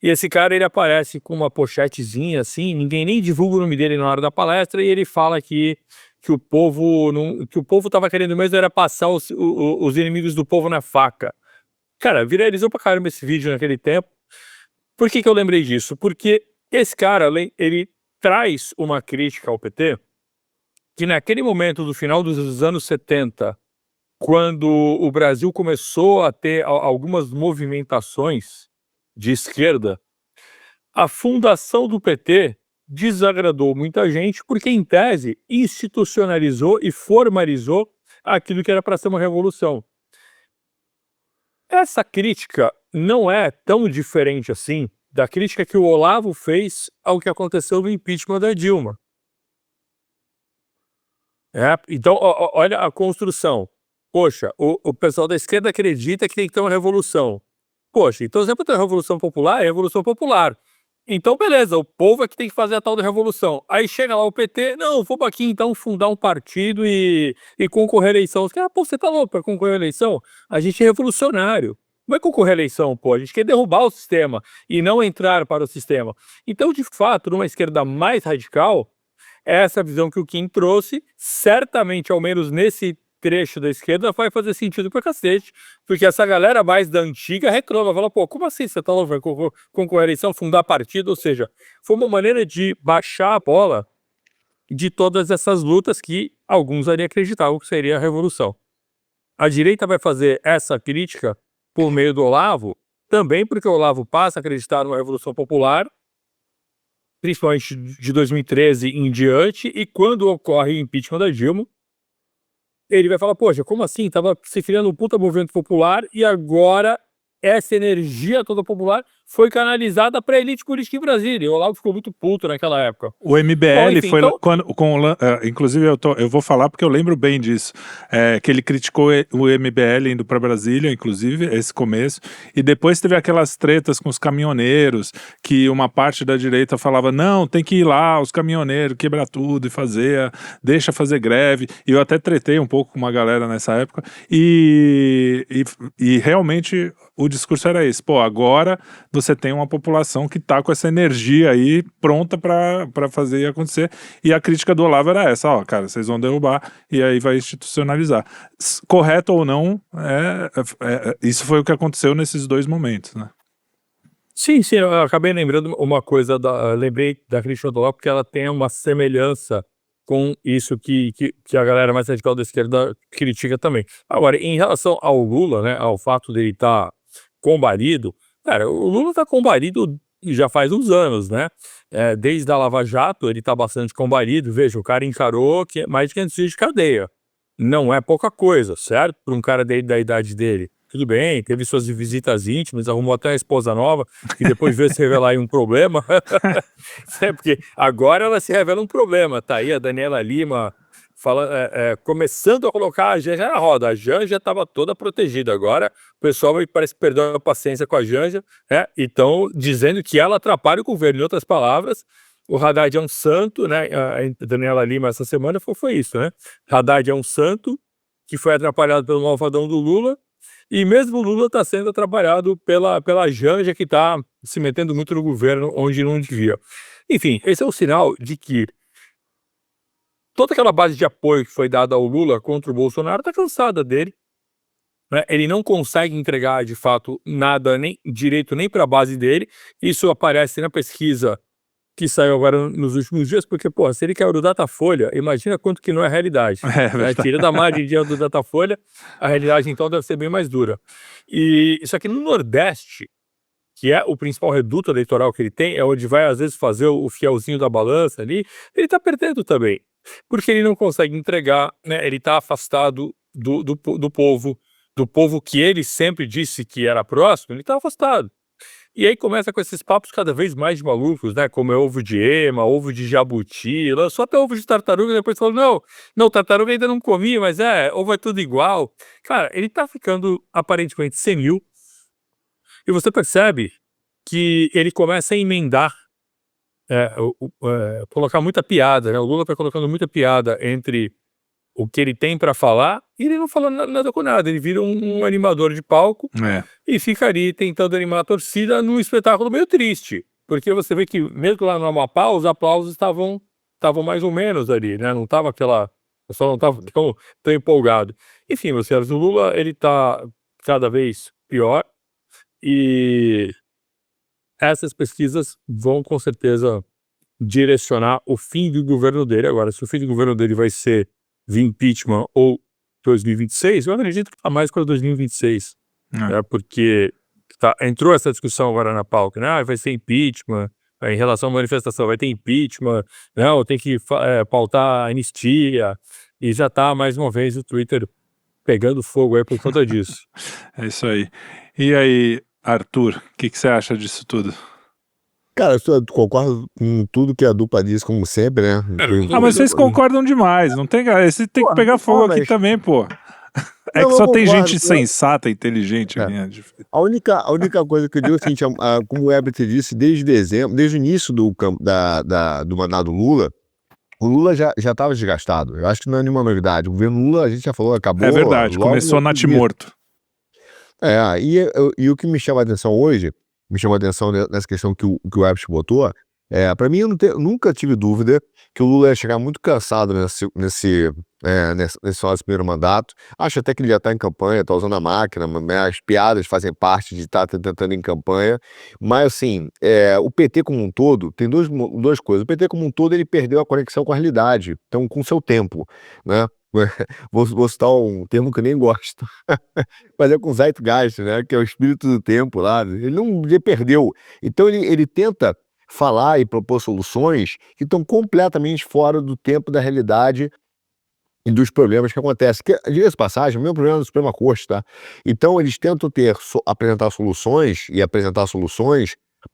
Speaker 2: E esse cara, ele aparece com uma pochetezinha assim, ninguém nem divulga o nome dele na hora da palestra, e ele fala que o povo não, que o povo tava querendo mesmo era passar os inimigos do povo na faca. Cara, viralizou pra caramba esse vídeo naquele tempo. Por que eu lembrei disso? Porque esse cara, ele traz uma crítica ao PT, que naquele momento do final dos anos 70, quando o Brasil começou a ter algumas movimentações de esquerda, a fundação do PT desagradou muita gente porque, em tese, institucionalizou e formalizou aquilo que era para ser uma revolução. Essa crítica não é tão diferente assim da crítica que o Olavo fez ao que aconteceu no impeachment da Dilma. Então, olha a construção. Poxa, o pessoal da esquerda acredita que tem que ter uma revolução. Poxa, então sempre tem uma revolução popular, é revolução popular. Então, beleza, o povo é que tem que fazer a tal da revolução. Aí chega lá o PT, não, vamos aqui então fundar um partido e concorrer à eleição. Os caras, pô, você tá louco pra concorrer à eleição? A gente é revolucionário. Não vai concorrer à eleição, pô, a gente quer derrubar o sistema e não entrar para o sistema. Então, de fato, numa esquerda mais radical, essa visão que o Kim trouxe, certamente, ao menos nesse trecho da esquerda, vai fazer sentido pra cacete, porque essa galera mais da antiga reclama, fala, pô, como assim você tá louco, vai concorrer à eleição, fundar partido? Ou seja, foi uma maneira de baixar a bola de todas essas lutas que alguns ali acreditavam que seria a revolução. A direita vai fazer essa crítica por meio do Olavo, também porque o Olavo passa a acreditar numa revolução popular, principalmente de 2013 em diante, e quando ocorre o impeachment da Dilma, ele vai falar, poxa, como assim? Tava se criando um puta movimento popular e agora essa energia toda popular foi canalizada para a elite política em Brasília. E o Olavo ficou muito puto naquela época.
Speaker 1: O MBL
Speaker 2: Bom, enfim,
Speaker 1: foi
Speaker 2: então-
Speaker 1: quando, inclusive eu vou falar porque eu lembro bem disso, que ele criticou o MBL indo para Brasília, inclusive esse começo, e depois teve aquelas tretas com os caminhoneiros, que uma parte da direita falava, não, tem que ir lá, os caminhoneiros, quebrar tudo e deixa fazer greve, e eu até tretei um pouco com uma galera nessa época, e realmente o discurso era esse, pô, agora você tem uma população que tá com essa energia aí pronta para fazer acontecer, e a crítica do Olavo era essa, ó, cara, vocês vão derrubar e aí vai institucionalizar. Correto ou não, isso foi o que aconteceu nesses dois momentos, né?
Speaker 2: Sim, eu acabei lembrando uma coisa, lembrei da crítica do Olavo porque ela tem uma semelhança com isso que a galera mais radical da esquerda critica também. Agora, em relação ao Lula, né, ao fato dele estar combalido, cara, o Lula tá combalido já faz uns anos, né? Desde a Lava Jato, ele tá bastante combalido. Veja, o cara encarou mais de 500 dias de cadeia. Não é pouca coisa, certo? Para um cara da idade dele. Tudo bem, teve suas visitas íntimas, arrumou até uma esposa nova, que depois veio se revelar aí um problema. Porque agora ela se revela um problema. Tá aí a Daniela Lima começando a colocar a Janja na roda. A Janja estava toda protegida. Agora o pessoal parece que perdeu a paciência com a Janja, então dizendo que ela atrapalha o governo. Em outras palavras, o Haddad é um santo, né? A Daniela Lima essa semana foi isso, né? Haddad é um santo que foi atrapalhado pelo malvadão do Lula, e mesmo o Lula está sendo atrapalhado pela Janja, que está se metendo muito no governo onde não devia. Enfim, esse é um sinal de que toda aquela base de apoio que foi dada ao Lula contra o Bolsonaro está cansada dele, né? Ele não consegue entregar, de fato, nada nem direito nem para a base dele. Isso aparece na pesquisa que saiu agora nos últimos dias, porque, pô, se ele quer o do Datafolha, imagina quanto que não é realidade. Tira da margem de dinheiro do Datafolha, a realidade, então, deve ser bem mais dura. E isso aqui no Nordeste, que é o principal reduto eleitoral que ele tem, é onde vai, às vezes, fazer o fielzinho da balança ali, ele tá perdendo também. Porque ele não consegue entregar, né? Ele tá afastado do povo que ele sempre disse que era próximo, ele tá afastado. E aí começa com esses papos cada vez mais malucos, né? Como é ovo de ema, ovo de jabuti, lançou até ovo de tartaruga, depois falou, não, tartaruga ainda não comi, mas ovo é tudo igual. Cara, ele tá ficando aparentemente senil, e você percebe que ele começa a emendar colocar muita piada, né? O Lula vai colocando muita piada entre o que ele tem para falar e ele não fala nada com nada. Ele vira um animador de palco e fica ali tentando animar a torcida num espetáculo meio triste. Porque você vê que mesmo lá no Amapá, os aplausos estavam mais ou menos ali, né? Não tava o pessoal não estava tão empolgado. Enfim, meus senhores, o Lula, ele tá cada vez pior e essas pesquisas vão com certeza direcionar o fim do governo dele. Agora, se o fim do governo dele vai ser via impeachment ou 2026, eu acredito que tá mais para 2026, né? Porque entrou essa discussão agora na pauta, né? Vai ser impeachment, em relação à manifestação, vai ter impeachment, não, tem que pautar a anistia, e já tá mais uma vez o Twitter pegando fogo aí por conta disso.
Speaker 1: É isso aí. E aí, Arthur, o que você acha disso tudo?
Speaker 4: Cara, eu concordo com tudo que a dupla diz, como sempre, né?
Speaker 1: Mas vocês concordam demais, não tem? Você tem que pegar fogo aqui também, pô. É que só tem gente sensata, inteligente aqui.
Speaker 4: A única coisa que eu digo é o seguinte, como o Herbert disse, desde dezembro, desde o início do mandato Lula, o Lula já estava desgastado. Eu acho que não é nenhuma novidade. O governo Lula, a gente já falou, acabou.
Speaker 1: É verdade, começou natimorto.
Speaker 4: E o que me chama a atenção hoje, nessa questão que o Herbert botou, para mim, eu nunca tive dúvida que o Lula ia chegar muito cansado nesse primeiro mandato. Acho até que ele já está em campanha, está usando a máquina, as piadas fazem parte de estar tentando em campanha. Mas, assim, o PT como um todo, tem duas coisas. O PT como um todo, ele perdeu a conexão com a realidade, então com o seu tempo, né? Vou citar um termo que eu nem gosto, mas é com Zeitgeist, né? Que é o espírito do tempo lá. Ele perdeu. Então ele tenta falar e propor soluções que estão completamente fora do tempo, da realidade e dos problemas que acontecem. Diga-se de passagem, o mesmo problema do Suprema Corte, tá? Então eles tentam apresentar soluções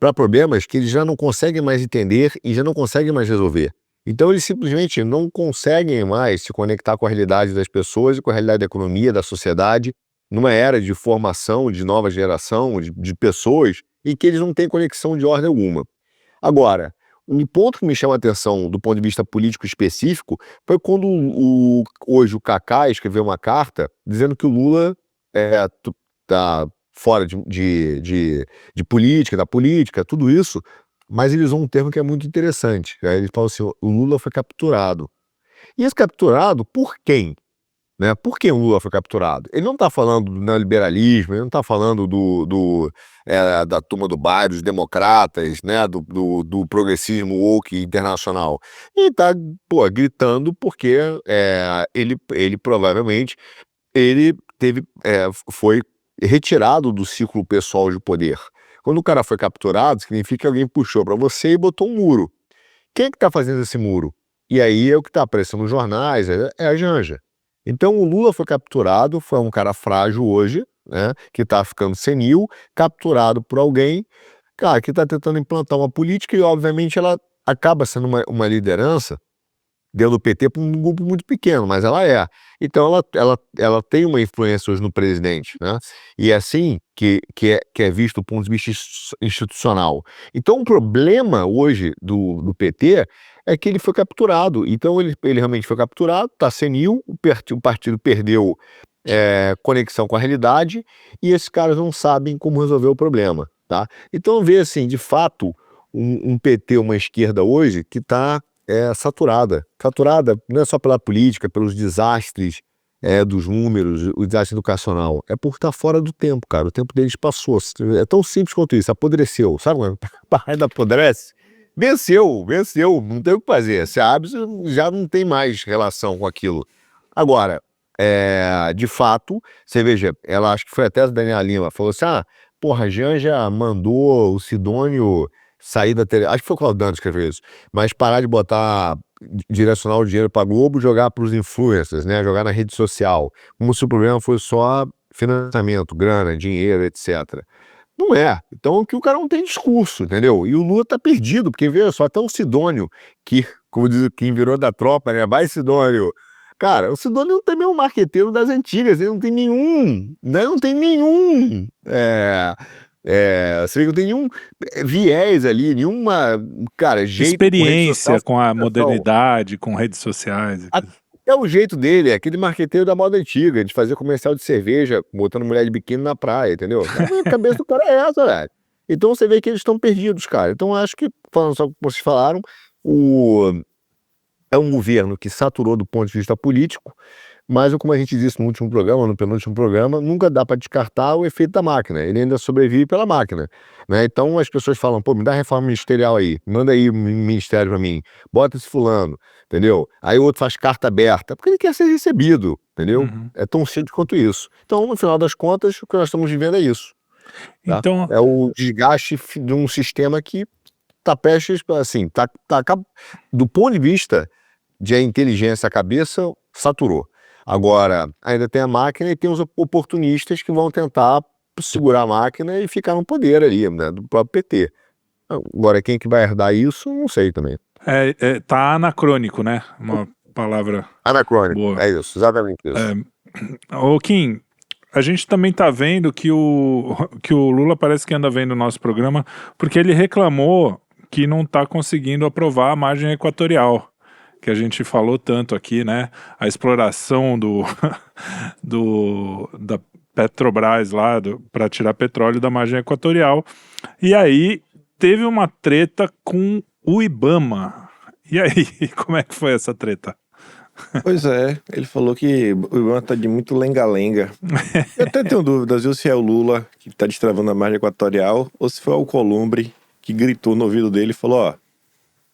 Speaker 4: para problemas que eles já não conseguem mais entender e já não conseguem mais resolver. Então eles simplesmente não conseguem mais se conectar com a realidade das pessoas e com a realidade da economia, da sociedade, numa era de formação, de nova geração, de pessoas, e que eles não têm conexão de ordem alguma. Agora, um ponto que me chama a atenção do ponto de vista político específico foi quando hoje o Kaká escreveu uma carta dizendo que o Lula está fora de política, da política, tudo isso, mas ele usou um termo que é muito interessante. Ele falou assim, o Lula foi capturado. E esse capturado por quem? Né? Por que o Lula foi capturado? Ele não está falando do neoliberalismo, ele não está falando da turma do bairro, dos democratas, né? do progressismo woke internacional. E está gritando porque ele provavelmente foi retirado do ciclo pessoal de poder. Quando o cara foi capturado, significa que alguém puxou para você e botou um muro. Quem é que está fazendo esse muro? E aí é o que está aparecendo nos jornais, é a Janja. Então o Lula foi capturado, foi um cara frágil hoje, né, que está ficando senil, capturado por alguém, cara, que está tentando implantar uma política e obviamente ela acaba sendo uma liderança dentro do PT para um grupo muito pequeno, mas ela é. Então ela tem uma influência hoje no presidente, né? E é assim que é visto do ponto de vista institucional. Então o problema hoje do PT é que ele foi capturado. Então ele realmente foi capturado, está senil, o partido perdeu conexão com a realidade e esses caras não sabem como resolver o problema, tá? Então vê assim, de fato, um PT, uma esquerda hoje que está saturada não é só pela política, pelos desastres dos números, o desastre educacional, é por estar fora do tempo, cara. O tempo deles passou. É tão simples quanto isso, apodreceu. Sabe quando a parada apodrece? Venceu, não tem o que fazer. Se abre, já não tem mais relação com aquilo. Agora, de fato, você veja, ela acho que foi até a Daniela Lima, falou assim, a Janja mandou o Sidônio sair da televisão, acho que foi o Claudano que escreveu isso, mas parar de direcionar o dinheiro para a Globo, jogar para os influencers, né, jogar na rede social, como se o problema fosse só financiamento, grana, dinheiro, etc. Não é. Então que o cara não tem discurso, entendeu? E o Lula tá perdido, porque veja só, até o Sidônio, que, como diz quem virou da tropa, né, vai Sidônio. Cara, o Sidônio não tem mesmo marqueteiro das antigas, ele não tem nenhum, né? Não tem nenhum Você vê que não tem nenhum viés ali, nenhuma, cara, jeito com rede
Speaker 1: Experiência
Speaker 4: social,
Speaker 1: com a
Speaker 4: comunicação.
Speaker 1: modernidade, com redes sociais.
Speaker 4: É o jeito dele, é aquele marqueteiro da moda antiga, de fazer comercial de cerveja, botando mulher de biquíni na praia, entendeu? A cabeça do cara é essa, velho. Então você vê que eles estão perdidos, cara. Então acho que, falando só o que vocês falaram, é um governo que saturou do ponto de vista político, mas como a gente disse no último programa, no penúltimo programa, nunca dá para descartar o efeito da máquina. Ele ainda sobrevive pela máquina, né? Então as pessoas falam, pô, me dá reforma ministerial aí, manda aí um ministério para mim, bota esse fulano, entendeu? Aí o outro faz carta aberta, porque ele quer ser recebido, entendeu?
Speaker 1: Uhum.
Speaker 4: É tão simples quanto isso. Então, no final das contas, o que nós estamos vivendo é isso. Tá?
Speaker 1: Então,
Speaker 4: É o desgaste de um sistema que tá prestes, assim, do ponto de vista de inteligência, a cabeça saturou. Agora, ainda tem a máquina e tem os oportunistas que vão tentar segurar a máquina e ficar no poder ali, né, do próprio PT. Agora, quem que vai herdar isso, não sei também.
Speaker 1: tá anacrônico, né? Uma palavra
Speaker 4: Anacrônico,
Speaker 1: boa.
Speaker 4: é isso, exatamente isso.
Speaker 1: Ô, Kim, a gente também tá vendo que o Lula parece que anda vendo o nosso programa, porque ele reclamou que não tá conseguindo aprovar a margem equatorial, que a gente falou tanto aqui, né? A exploração da Petrobras lá, para tirar petróleo da margem equatorial. E aí teve uma treta com o IBAMA. E aí, como é que foi essa treta?
Speaker 3: Pois é, ele falou que o Ibama tá de muito lenga-lenga. Eu até tenho dúvidas, viu, se é o Lula que tá destravando a margem equatorial ou se foi o Alcolumbre que gritou no ouvido dele e falou, ó,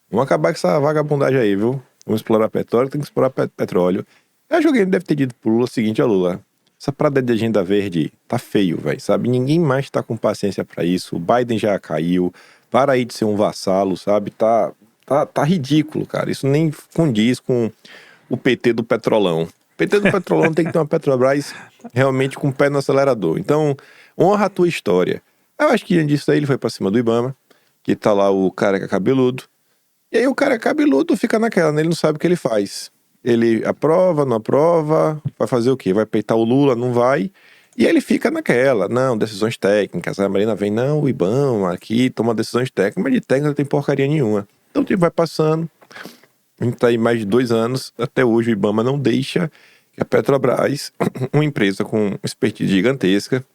Speaker 3: vamos acabar com essa vagabundagem aí, viu? Vamos explorar petróleo, tem que explorar petróleo. Eu acho que ele deve ter dito pro Lula o seguinte, ó Lula, essa parada de agenda verde tá feio, velho, sabe? Ninguém mais tá com paciência pra isso, o Biden já caiu, para aí de ser um vassalo, sabe? Tá ridículo, cara, isso nem condiz com o PT do Petrolão. O PT do Petrolão tem que ter uma Petrobras realmente com o pé no acelerador. Então, honra a tua história. Eu acho que diante disso aí ele foi pra cima do Ibama, que tá lá o careca cabeludo. E aí o careca cabeludo fica naquela, né? Ele não sabe o que ele faz. Ele aprova, não aprova, vai fazer o quê? Vai peitar o Lula, não vai. E ele fica naquela, não, decisões técnicas. A Marina vem, não, o Ibama aqui toma decisões técnicas, mas de técnica não tem porcaria nenhuma. Então o tempo vai passando. A gente tá aí mais de 2 anos, até hoje o Ibama não deixa que a Petrobras, uma empresa com expertise gigantesca,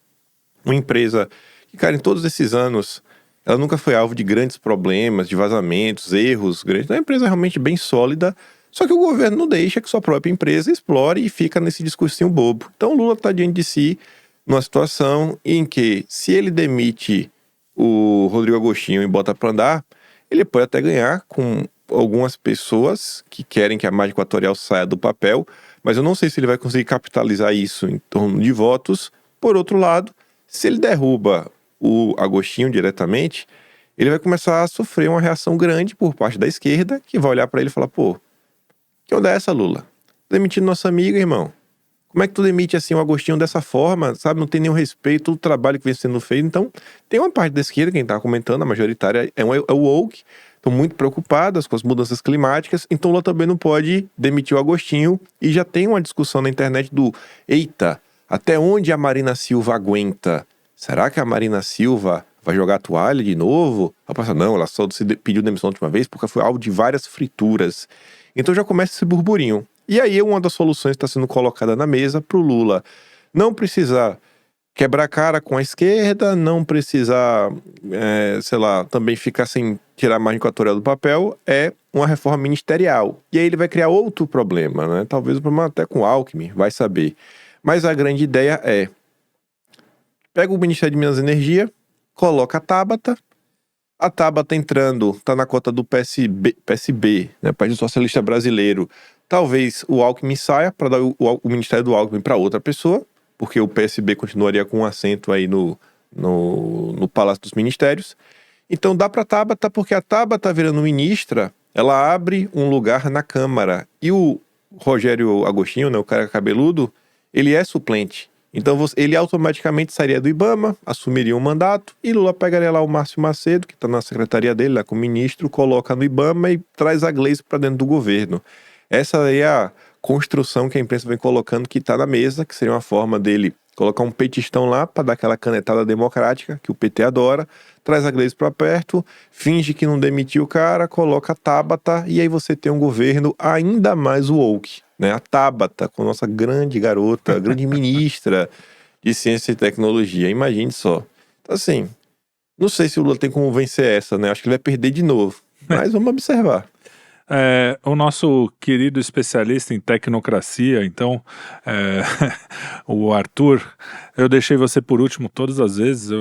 Speaker 3: uma empresa que, cara, em todos esses anos, ela nunca foi alvo de grandes problemas, de vazamentos, erros grandes. É uma empresa realmente bem sólida, só que o governo não deixa que sua própria empresa explore e fica nesse discursinho bobo. Então o Lula está diante de si numa situação em que, se ele demite o Rodrigo Agostinho e bota para andar, ele pode até ganhar com algumas pessoas que querem que a margem equatorial saia do papel, mas eu não sei se ele vai conseguir capitalizar isso em torno de votos. Por outro lado, se ele derruba o Agostinho diretamente, ele vai começar a sofrer uma reação grande por parte da esquerda, que vai olhar para ele e falar, pô, que onda é essa, Lula? Demitindo nosso amigo, irmão. Como é que tu demite assim o Agostinho dessa forma, sabe? Não tem nenhum respeito, todo o trabalho que vem sendo feito. Então, tem uma parte da esquerda, quem tá comentando, a majoritária, é o woke, estão muito preocupadas com as mudanças climáticas, então Lula também não pode demitir o Agostinho, e já tem uma discussão na internet do, eita, até onde a Marina Silva aguenta? Será que a Marina Silva vai jogar a toalha de novo? Ela pensa, não, ela só pediu demissão da última vez porque foi alvo de várias frituras. Então já começa esse burburinho. E aí uma das soluções está sendo colocada na mesa para o Lula não precisar quebrar cara com a esquerda, não precisar, sei lá, também ficar sem tirar a margem equatorial do papel, é uma reforma ministerial. E aí ele vai criar outro problema, né? Talvez o problema até com o Alckmin, vai saber. Mas a grande ideia é, pega o Ministério de Minas e Energia, coloca a Tabata entrando, tá na cota do PSB, né, Partido Socialista Brasileiro. Talvez o Alckmin saia para dar o Ministério do Alckmin para outra pessoa, porque o PSB continuaria com um assento aí no Palácio dos Ministérios. Então dá para a Tabata, porque a Tabata virando ministra, ela abre um lugar na Câmara. E o Rogério Agostinho, né, o cara cabeludo, ele é suplente. Então ele automaticamente sairia do Ibama, assumiria um mandato, e Lula pegaria lá o Márcio Macedo, que está na secretaria dele, lá com o ministro, coloca no Ibama e traz a Gleice para dentro do governo. Essa aí é a construção que a imprensa vem colocando, que está na mesa, que seria uma forma dele Colocar um petistão lá para dar aquela canetada democrática que o PT adora, traz a Gleice para perto, finge que não demitiu o cara, coloca a Tabata e aí você tem um governo ainda mais woke, né? A Tabata, com a nossa grande garota, grande ministra de Ciência e Tecnologia, imagine só. Então assim, não sei se o Lula tem como vencer essa, né? Acho que ele vai perder de novo, mas vamos observar.
Speaker 1: O nosso querido especialista em tecnocracia, então, o Arthur, eu deixei você por último todas as vezes,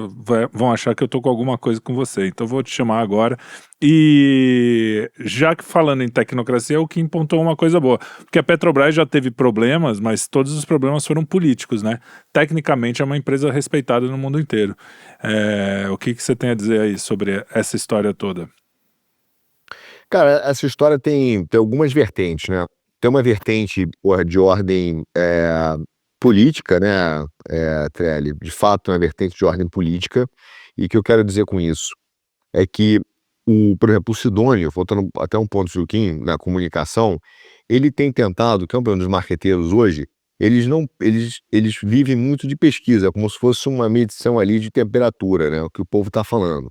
Speaker 1: vão achar que eu tô com alguma coisa com você, então vou te chamar agora. E já que falando em tecnocracia, o Kim pontuou uma coisa boa, porque a Petrobras já teve problemas, mas todos os problemas foram políticos, né? Tecnicamente é uma empresa respeitada no mundo inteiro. O que você tem a dizer aí sobre essa história toda?
Speaker 4: Cara, essa história tem algumas vertentes, né? Tem uma vertente, porra, de ordem política, né, Trelli? De fato, é uma vertente de ordem política. E o que eu quero dizer com isso é que, por exemplo, o Sidônio, voltando até um ponto do Juquim, na comunicação, ele tem tentado, que é um dos marqueteiros hoje, eles vivem muito de pesquisa, como se fosse uma medição ali de temperatura, né? O que o povo está falando.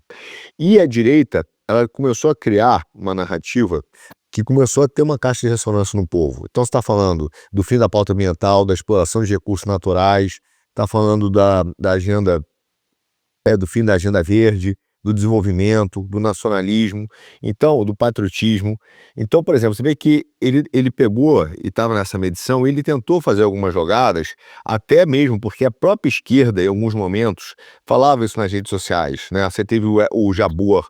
Speaker 4: E a direita, ela começou a criar uma narrativa que começou a ter uma caixa de ressonância no povo. Então você está falando do fim da pauta ambiental, da exploração de recursos naturais, está falando da agenda, do fim da agenda verde, do desenvolvimento, do nacionalismo, então, do patriotismo. Então, por exemplo, você vê que ele pegou e estava nessa medição, e ele tentou fazer algumas jogadas, até mesmo porque a própria esquerda, em alguns momentos, falava isso nas redes sociais, né? Você teve o Jabor,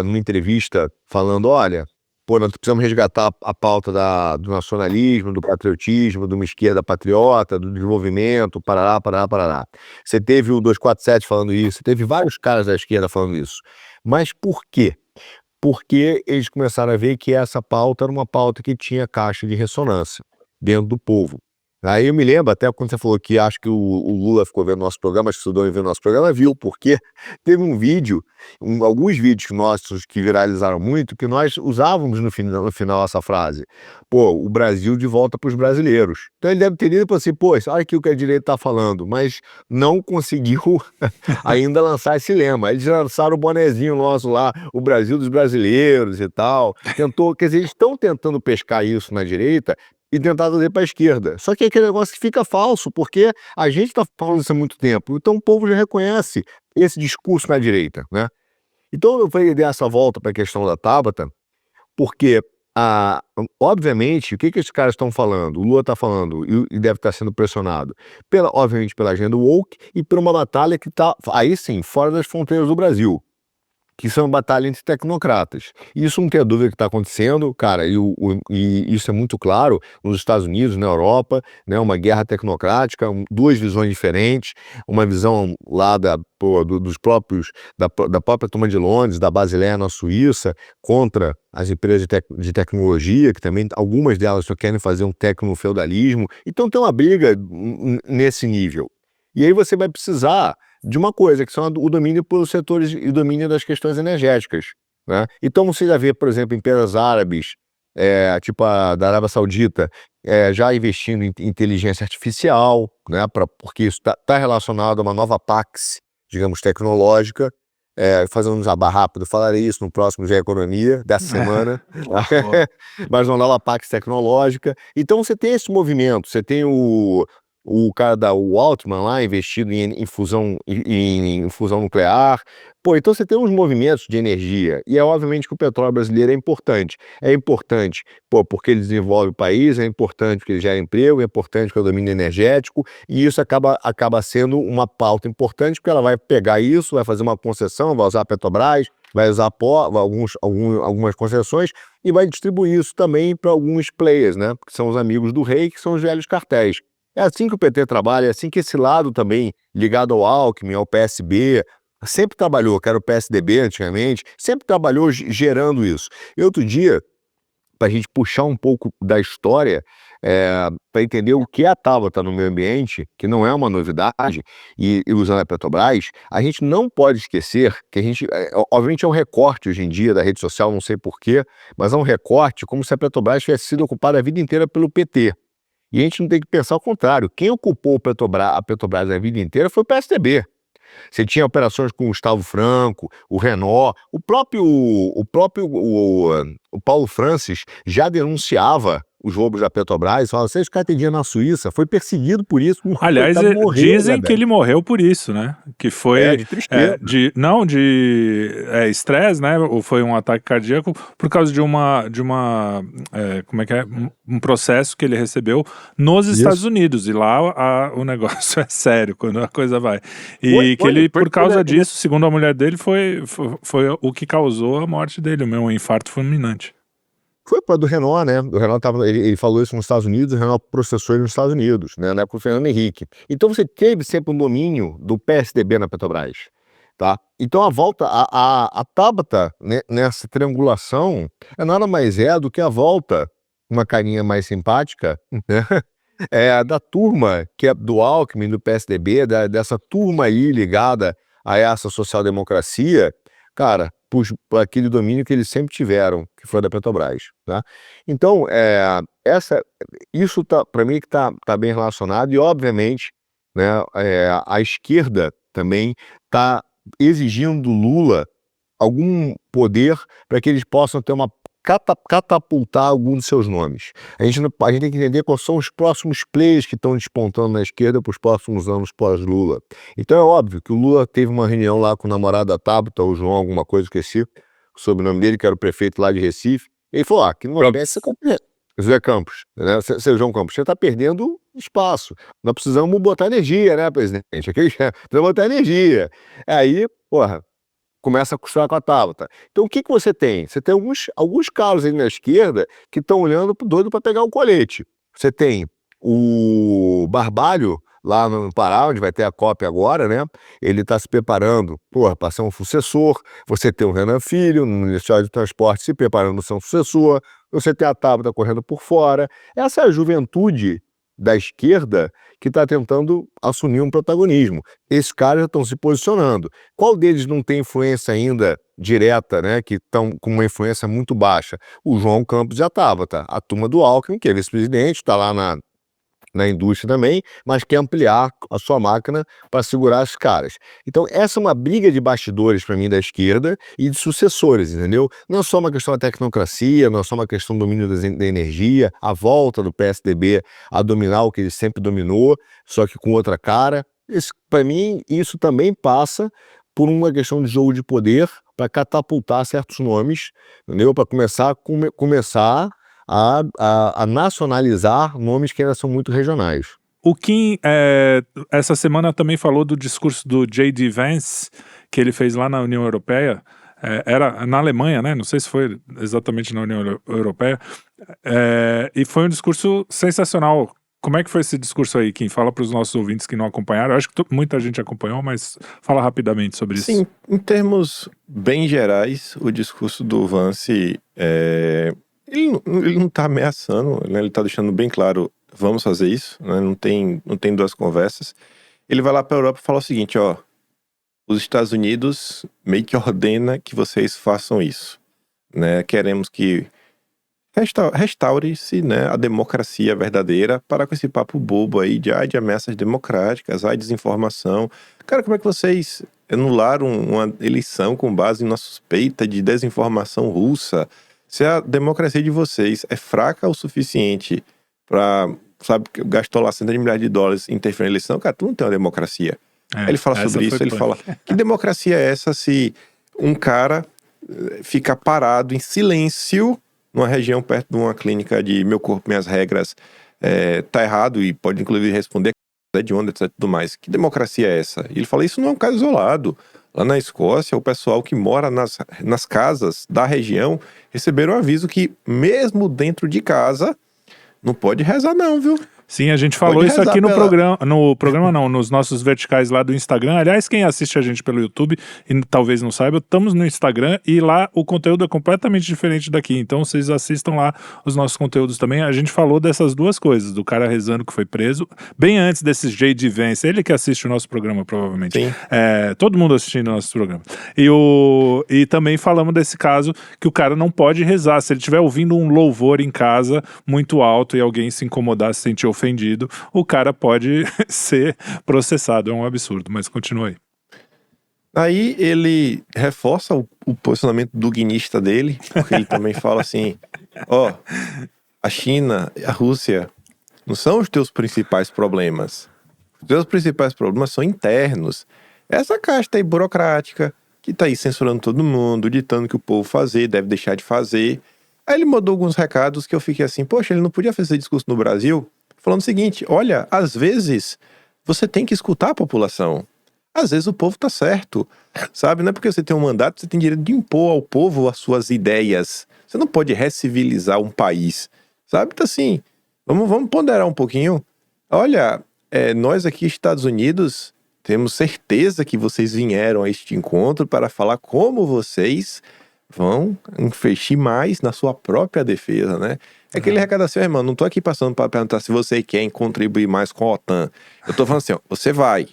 Speaker 4: numa entrevista, falando, olha, pô, nós precisamos resgatar a pauta do nacionalismo, do patriotismo, de uma esquerda patriota, do desenvolvimento, parará, parará, parará. Você teve o 247 falando isso, você teve vários caras da esquerda falando isso. Mas por quê? Porque eles começaram a ver que essa pauta era uma pauta que tinha caixa de ressonância dentro do povo. Aí eu me lembro, até quando você falou que acho que o Lula ficou vendo nosso programa, acho que o Sidônio viu nosso programa, viu, porque teve um vídeo, alguns vídeos nossos que viralizaram muito, que nós usávamos no final essa frase. Pô, o Brasil de volta para os brasileiros. Então ele deve ter lido e falou assim, pô, olha aqui o que a direita está falando, mas não conseguiu ainda lançar esse lema. Eles lançaram o bonezinho nosso lá, o Brasil dos brasileiros e tal. Quer dizer, eles estão tentando pescar isso na direita, e tentar trazer para a esquerda. Só que é aquele negócio que fica falso, porque a gente está falando isso há muito tempo, então o povo já reconhece esse discurso na direita, né? Então eu falei dessa volta para a questão da Tabata, porque, obviamente, o que esses caras estão falando? O Lula está falando, e deve estar sendo pressionado, obviamente pela agenda woke, e por uma batalha que está, aí sim, fora das fronteiras do Brasil, que são batalhas entre tecnocratas. Isso não tem dúvida que está acontecendo, cara, e isso é muito claro nos Estados Unidos, na Europa, né, uma guerra tecnocrática, duas visões diferentes, uma visão lá da própria Turma de Londres, da Basileia na Suíça, contra as empresas de tecnologia, que também algumas delas só querem fazer um tecnofeudalismo. Então tem uma briga nesse nível. E aí você vai precisar de uma coisa, que são o domínio pelos setores e o domínio das questões energéticas, né? Então você já vê, por exemplo, empresas árabes, tipo a da Arábia Saudita, já investindo em inteligência artificial, né? Porque isso está relacionado a uma nova Pax, digamos, tecnológica. Fazendo um jabá rápido, falarei isso no próximo GE Economia dessa semana, mas uma nova Pax tecnológica. Então você tem esse movimento, você tem o cara o Altman lá investido em fusão nuclear. Pô, então você tem uns movimentos de energia, e é obviamente que o petróleo brasileiro é importante. É importante, pô, porque ele desenvolve o país, é importante porque ele gera emprego, é importante porque é o domínio energético, e isso acaba sendo uma pauta importante, porque ela vai pegar isso, vai fazer uma concessão, vai usar a Petrobras, vai usar algumas concessões, e vai distribuir isso também para alguns players, né? Que são os amigos do rei, que são os velhos cartéis. É assim que o PT trabalha, é assim que esse lado também, ligado ao Alckmin, ao PSB, sempre trabalhou, que era o PSDB antigamente, sempre trabalhou gerando isso. E outro dia, para a gente puxar um pouco da história, para entender o que é a Tabata no meio ambiente, que não é uma novidade, e usando a Petrobras, a gente não pode esquecer que a gente, obviamente é um recorte hoje em dia da rede social, não sei porquê, mas é um recorte como se a Petrobras tivesse sido ocupada a vida inteira pelo PT. E a gente não tem que pensar ao contrário. Quem ocupou a Petrobras a vida inteira foi o PSDB. Você tinha operações com o Gustavo Franco, o Renault, o Paulo Francis já denunciava os roubos da Petrobras, falava, vocês caras têm dinheiro na Suíça, foi perseguido por isso.
Speaker 1: Aliás,
Speaker 4: morreu,
Speaker 1: dizem
Speaker 4: né,
Speaker 1: que ele morreu por isso, né? Que foi
Speaker 4: de tristeza.
Speaker 1: de estresse, né? Ou foi um ataque cardíaco por causa de como é que é? Um processo que ele recebeu nos Estados Unidos. E lá o negócio é sério quando a coisa vai. E que ele, por causa disso, segundo a mulher dele, foi o que causou a morte dele, um infarto fulminante.
Speaker 4: Foi para do Renault, né? O Renault ele falou isso nos Estados Unidos, o Renault processou ele nos Estados Unidos, né? Na época do Fernando Henrique. Então você teve sempre um domínio do PSDB na Petrobras, tá? Então a volta, a Tabata, né, nessa triangulação, nada mais do que a volta, uma carinha mais simpática, né? Da turma que é do Alckmin, do PSDB, dessa turma aí ligada a essa social-democracia, cara, por aquele domínio que eles sempre tiveram, que foi da Petrobras, tá? Então, isso para mim que tá bem relacionado e, obviamente, né, a esquerda também está exigindo do Lula algum poder para que eles possam ter catapultar algum dos seus nomes. A gente tem que entender quais são os próximos players que estão despontando na esquerda para os próximos anos pós-Lula. Então é óbvio que o Lula teve uma reunião lá com o namorado da Tabata, o João, alguma coisa, esqueci o sobrenome dele, que era o prefeito lá de Recife. Ele falou, aqui no Nordeste José Campos, né? Seu João Campos, você está perdendo espaço. Nós precisamos botar energia, né, presidente? Precisamos botar energia. Aí, começa a costurar com a Tabata. Então o que você tem? Você tem alguns caras aí na esquerda que estão olhando doido para pegar o colete. Você tem o Barbalho lá no Pará, onde vai ter a COP agora, né? Ele está se preparando, para ser um sucessor. Você tem o Renan Filho no Ministério do Transporte se preparando para ser um sucessor. Você tem a Tabata correndo por fora. Essa é a juventude da esquerda que está tentando assumir um protagonismo. Esses caras já estão se posicionando. Qual deles não tem influência ainda direta, né, que estão com uma influência muito baixa? O João Campos já estava, tá? A turma do Alckmin, que é vice-presidente, está lá na indústria também, mas quer ampliar a sua máquina para segurar os caras. Então essa é uma briga de bastidores para mim da esquerda e de sucessores, entendeu? Não é só uma questão da tecnocracia, não é só uma questão do domínio da energia, a volta do PSDB a dominar o que ele sempre dominou, só que com outra cara. Para mim isso também passa por uma questão de jogo de poder para catapultar certos nomes, entendeu? Para começar a nacionalizar nomes que ainda são muito regionais.
Speaker 1: O Kim, essa semana também falou do discurso do J.D. Vance, que ele fez lá na União Europeia, era na Alemanha, né? Não sei se foi exatamente na União Europeia, e foi um discurso sensacional. Como é que foi esse discurso aí, Kim? Fala para os nossos ouvintes que não acompanharam. Eu acho que muita gente acompanhou, mas fala rapidamente sobre isso.
Speaker 3: Sim, em termos bem gerais, o discurso do Vance ele não está ameaçando, né? Ele está deixando bem claro, vamos fazer isso, né? Não tem duas conversas. Ele vai lá para a Europa e fala o seguinte, os Estados Unidos meio que ordena que vocês façam isso, né? Queremos que restaure-se, né, a democracia verdadeira, para com esse papo bobo aí de ameaças democráticas, desinformação. Cara, como é que vocês anularam uma eleição com base em uma suspeita de desinformação russa? Se a democracia de vocês é fraca o suficiente para, gastou lá centenas de milhares de dólares em interferir na eleição, cara, tu não tem uma democracia. Ele fala sobre isso, ele fala, que democracia é essa se um cara fica parado em silêncio numa região perto de uma clínica de meu corpo, minhas regras, tá errado e pode inclusive responder de onde, etc, tudo mais. Que democracia é essa? E ele fala, isso não é um caso isolado. Lá na Escócia, o pessoal que mora nas casas da região receberam um aviso que, mesmo dentro de casa, não pode rezar não, viu?
Speaker 1: Sim, a gente falou isso aqui nos nossos verticais lá do Instagram. Aliás, quem assiste a gente pelo YouTube e talvez não saiba, estamos no Instagram e lá o conteúdo é completamente diferente daqui. Então vocês assistam lá os nossos conteúdos também. A gente falou dessas duas coisas, do cara rezando que foi preso, bem antes desses J.D. Vance, ele que assiste o nosso programa provavelmente.
Speaker 3: Sim.
Speaker 1: Todo mundo assistindo o nosso programa. E também falamos desse caso que o cara não pode rezar. Se ele estiver ouvindo um louvor em casa muito alto e alguém se incomodar, se sentir ofendido, o cara pode ser processado. É um absurdo, mas continua aí.
Speaker 3: Aí ele reforça o posicionamento duguinista dele, porque ele também fala assim, ó, a China, a Rússia, não são os teus principais problemas. Os teus principais problemas são internos. Essa casta aí burocrática, que tá aí censurando todo mundo, ditando o que o povo fazer, deve deixar de fazer. Aí ele mandou alguns recados que eu fiquei assim, poxa, ele não podia fazer discurso no Brasil falando o seguinte, olha, às vezes você tem que escutar a população. Às vezes o povo tá certo, sabe? Não é porque você tem um mandato, você tem direito de impor ao povo as suas ideias. Você não pode recivilizar um país, sabe? Então assim, vamos ponderar um pouquinho. Olha, nós aqui, Estados Unidos, temos certeza que vocês vieram a este encontro para falar como vocês vão investir mais na sua própria defesa, né? É aquele recado assim, irmão, não tô aqui passando para perguntar se você quer contribuir mais com a OTAN. Eu tô falando assim, ó, você vai,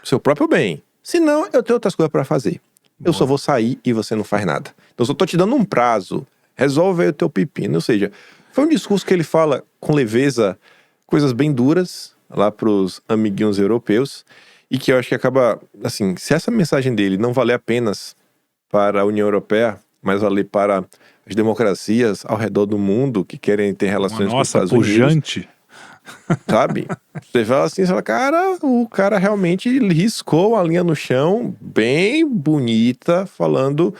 Speaker 3: seu próprio bem. Se não, eu tenho outras coisas para fazer. Eu só vou sair e você não faz nada. Então eu só tô te dando um prazo. Resolve aí o teu pepino. Ou seja, foi um discurso que ele fala com leveza, coisas bem duras lá pros amiguinhos europeus, e que eu acho que acaba, assim, se essa mensagem dele não valer apenas para a União Europeia, mas valer para as democracias ao redor do mundo que querem ter relações com os Estados Unidos,
Speaker 1: pujante.
Speaker 3: sabe? Você fala assim, você fala, cara, o cara realmente riscou a linha no chão, bem bonita, falando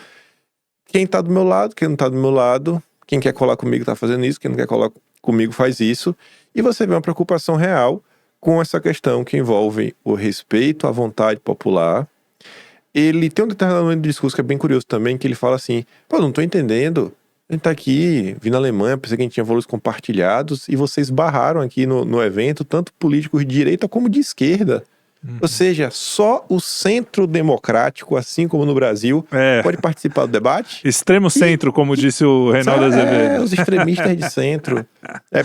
Speaker 3: quem tá do meu lado, quem não tá do meu lado, quem quer colar comigo tá fazendo isso, quem não quer colar comigo faz isso. E você vê uma preocupação real com essa questão que envolve o respeito à vontade popular. Ele tem um determinado momento de discurso que é bem curioso também, que ele fala assim, pô, não tô entendendo, a gente tá aqui, vim na Alemanha, pensei que a gente tinha valores compartilhados, e vocês barraram aqui no evento, tanto políticos de direita como de esquerda. Ou seja, só o centro democrático, assim como no Brasil, pode participar do debate.
Speaker 1: Extremo centro, como disse o Reinaldo Azevedo.
Speaker 3: Os extremistas de centro.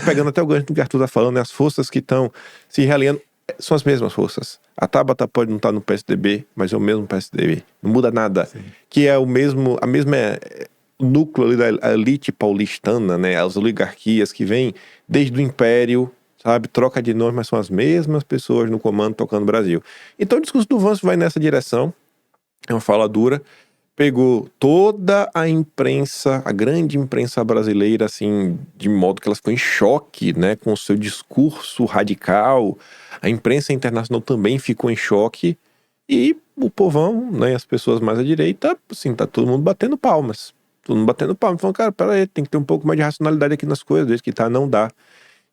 Speaker 3: Pegando até o gancho do que o Arthur tá falando, né, as forças que estão se realinhando são as mesmas forças. A Tabata pode não estar no PSDB, mas é o mesmo PSDB. Não muda nada. Sim. Que é o mesmo, a mesma núcleo ali da elite paulistana, né? As oligarquias que vêm desde o Império, sabe? Troca de nome, mas são as mesmas pessoas no comando tocando o Brasil. Então o discurso do Vance vai nessa direção. É uma fala dura. Pegou toda a imprensa, a grande imprensa brasileira, assim, de modo que ela ficou em choque, né? Com o seu discurso radical. A imprensa internacional também ficou em choque. E o povão, né? As pessoas mais à direita, assim, tá todo mundo batendo palmas. Todo mundo batendo palmas. Falando, cara, peraí, tem que ter um pouco mais de racionalidade aqui nas coisas, desde que tá, não dá.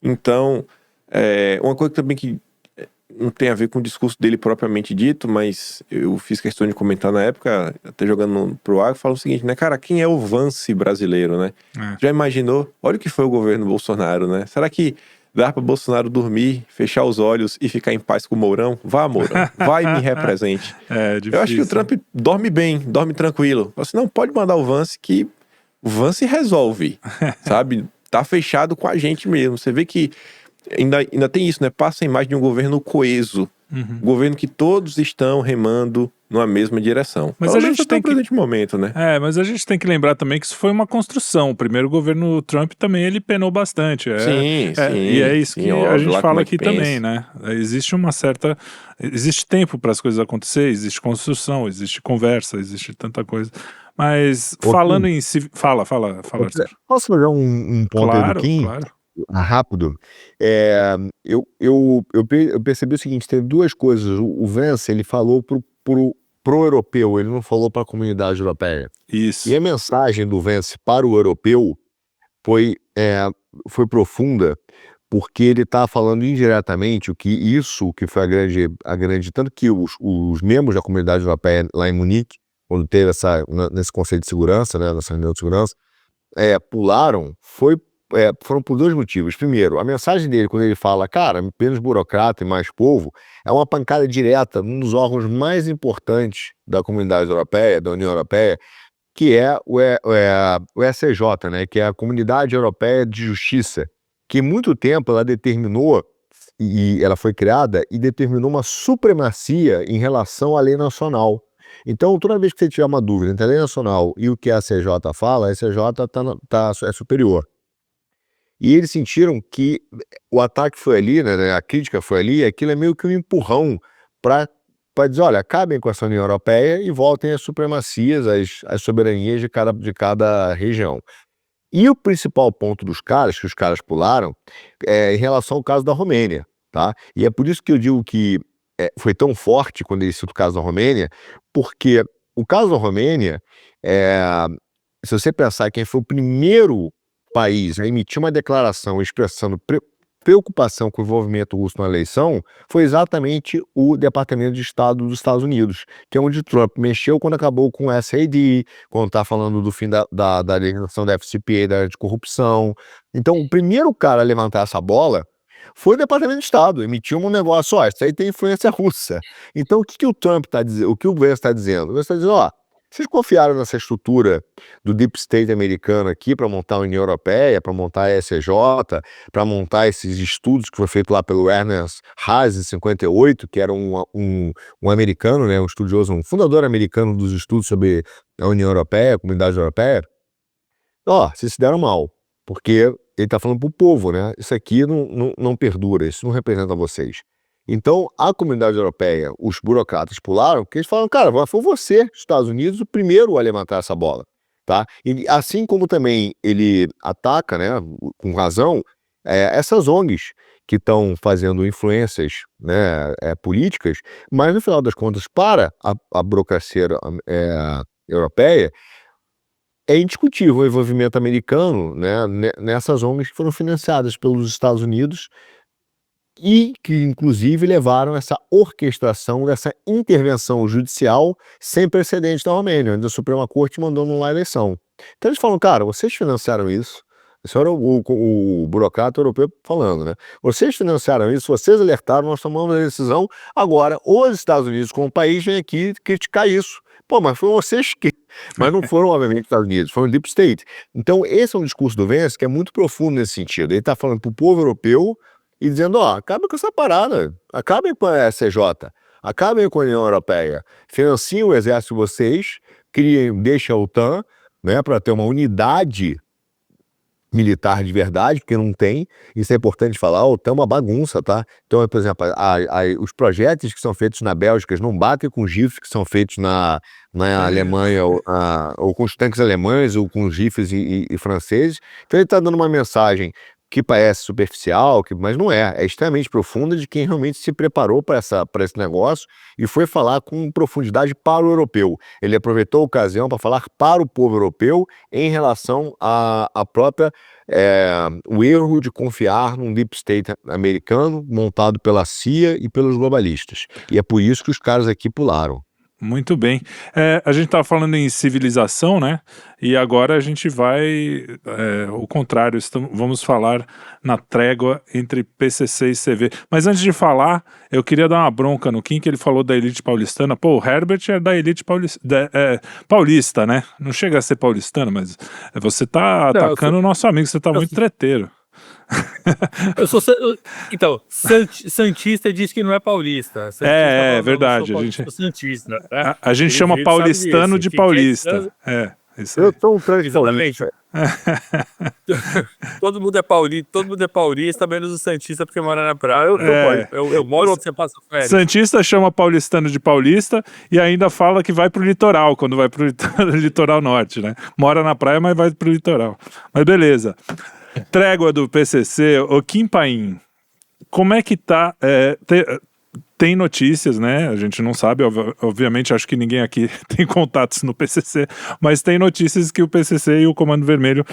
Speaker 3: Então, uma coisa também que não tem a ver com o discurso dele propriamente dito, mas eu fiz questão de comentar na época, até jogando pro ar, fala o seguinte, né, cara, quem é o Vance brasileiro, né? Já imaginou? Olha o que foi o governo Bolsonaro, né? Será que dá pra Bolsonaro dormir, fechar os olhos e ficar em paz com o Mourão? Vá, Mourão, vai e me represente.
Speaker 1: Difícil.
Speaker 3: Eu acho que o Trump dorme bem, dorme tranquilo. Assim, não, pode mandar o Vance que o Vance resolve, sabe? Tá fechado com a gente mesmo. Você vê que ainda tem isso, né? Passa a imagem de um governo coeso. Um governo que todos estão remando numa mesma direção.
Speaker 1: Mas a gente tem que...
Speaker 3: presente momento, né?
Speaker 1: Mas a gente tem que lembrar também que isso foi uma construção. O primeiro governo Trump também, ele penou bastante.
Speaker 3: Sim.
Speaker 1: E é isso que
Speaker 3: óbvio,
Speaker 1: a gente fala aqui
Speaker 3: pensa.
Speaker 1: também, né? Existe uma certa... Existe tempo para as coisas acontecer, existe construção, existe conversa, existe tanta coisa. Mas falando em... Fala, Arthur.
Speaker 4: Posso jogar um ponto aí do Kim?
Speaker 1: Claro.
Speaker 4: Rápido. Eu percebi o seguinte, tem duas coisas. O Vance, ele falou pro europeu, ele não falou para a comunidade europeia.
Speaker 1: Isso.
Speaker 4: E a mensagem do Vance para o europeu foi profunda, porque ele está falando indiretamente o que foi a grande tanto que os membros da comunidade europeia lá em Munique, quando teve nesse Conselho de Segurança, né, nessa reunião de segurança, foram por dois motivos. Primeiro, a mensagem dele, quando ele fala, cara, menos burocrata e mais povo, é uma pancada direta num dos órgãos mais importantes da comunidade europeia, da União Europeia, que é o ECJ, né, que é a Comunidade Europeia de Justiça, que em muito tempo ela determinou, e ela foi criada, e determinou uma supremacia em relação à lei nacional. Então, toda vez que você tiver uma dúvida entre a lei nacional e o que a CJ fala, a CJ é superior. E eles sentiram que o ataque foi ali, né, a crítica foi ali, e aquilo é meio que um empurrão para dizer, olha, acabem com essa União Europeia e voltem às supremacias, às soberanias de cada região. E o principal ponto dos caras, que os caras pularam, é em relação ao caso da Romênia, tá? E é por isso que eu digo que foi tão forte quando ele cita o caso da Romênia, porque o caso da Romênia, se você pensar quem foi o primeiro país a emitir uma declaração expressando preocupação com o envolvimento russo na eleição, foi exatamente o Departamento de Estado dos Estados Unidos, que é onde Trump mexeu quando acabou com o SAD, quando está falando do fim da legislação da FCPA, da anticorrupção. Então, o primeiro cara a levantar essa bola foi o Departamento de Estado, emitiu um negócio, ó, isso aí tem influência russa. Então, o que o Trump está dizendo, o que o Vance está dizendo? O Vance está dizendo, ó, vocês confiaram nessa estrutura do Deep State americano aqui para montar a União Europeia, para montar a ECJ, para montar esses estudos que foi feito lá pelo Ernest Haas em 58, que era um americano, né, um estudioso, um fundador americano dos estudos sobre a União Europeia, a Comunidade Europeia. Ó, vocês se deram mal, porque ele está falando para o povo, né? Isso aqui não perdura, isso não representa vocês. Então, a Comunidade Europeia, os burocratas pularam, porque eles falaram, cara, foi você, Estados Unidos, o primeiro a levantar essa bola, tá? E assim como também ele ataca, né, com razão, essas ONGs que estão fazendo influências, né, políticas, mas no final das contas, para a burocracia europeia, é indiscutível o envolvimento americano, né, nessas ONGs que foram financiadas pelos Estados Unidos, e que, inclusive, levaram essa orquestração dessa intervenção judicial sem precedentes da Romênia, onde a Suprema Corte mandou anular a eleição. Então eles falam, cara, vocês financiaram isso, esse era o burocrata europeu falando, né? Vocês financiaram isso, vocês alertaram, nós tomamos a decisão, agora os Estados Unidos como país vêm aqui criticar isso. Pô, mas foram vocês que... Mas não foram, obviamente, os Estados Unidos, foram o Deep State. Então esse é um discurso do Vance que é muito profundo nesse sentido. Ele está falando para o povo europeu, e dizendo, ó, acabem com essa parada, acabem com a SJ, acabem com a União Europeia, financiem o exército de vocês, deixem a OTAN, né, para ter uma unidade militar de verdade, porque não tem, isso é importante falar, a OTAN é uma bagunça, tá? Então, por exemplo, os projetos que são feitos na Bélgica não batem com os rifles que são feitos na Alemanha, ou com os tanques alemães, ou com os rifles e franceses. Então ele está dando uma mensagem que parece superficial, mas não é. É extremamente profunda de quem realmente se preparou para esse negócio e foi falar com profundidade para o europeu. Ele aproveitou a ocasião para falar para o povo europeu em relação à própria o erro de confiar num deep state americano montado pela CIA e pelos globalistas. E é por isso que os caras aqui pularam.
Speaker 1: Muito bem. A gente estava falando em civilização, né? E agora a gente vai o contrário, vamos falar na trégua entre PCC e CV. Mas antes de falar, eu queria dar uma bronca no Kim, que ele falou da elite paulistana. Pô, o Herbert é da elite paulista, né? Não chega a ser paulistano, mas você tá atacando o nosso amigo, você tá muito treteiro.
Speaker 2: Então, Santista diz que não é paulista.
Speaker 1: É verdade.
Speaker 2: Santista,
Speaker 1: né? A gente chama paulistano de paulista. Isso
Speaker 4: eu sou um transexualmente.
Speaker 2: Todo mundo é paulista, menos o Santista, porque mora na praia. Eu moro onde você passa férias.
Speaker 1: Santista chama paulistano de paulista e ainda fala que vai pro litoral, quando vai pro litoral norte, né? Mora na praia, mas vai pro litoral. Mas beleza. Trégua do PCC, o Kim Paim, como é que tá? Tem notícias, né? A gente não sabe, obviamente, acho que ninguém aqui tem contatos no PCC, mas tem notícias que o PCC e o Comando Vermelho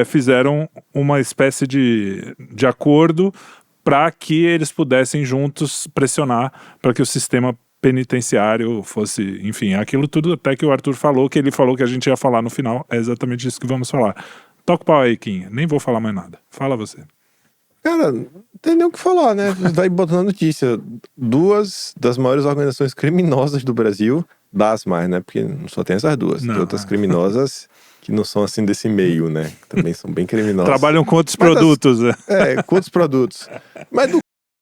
Speaker 1: fizeram uma espécie de acordo para que eles pudessem juntos pressionar para que o sistema penitenciário fosse, enfim, aquilo tudo até que o Arthur falou, que ele falou que a gente ia falar no final, é exatamente isso que vamos falar. Toca o pau aí, Kim. Nem vou falar mais nada. Fala você.
Speaker 3: Cara, não tem nem o que falar, né? Vai botando notícia. 2 das maiores organizações criminosas do Brasil, das mais, né? Porque não só tem essas duas. Tem outras criminosas que não são assim desse meio, né? Que também são bem criminosas.
Speaker 1: Trabalham com outros produtos, né?
Speaker 3: Com outros produtos. Mas do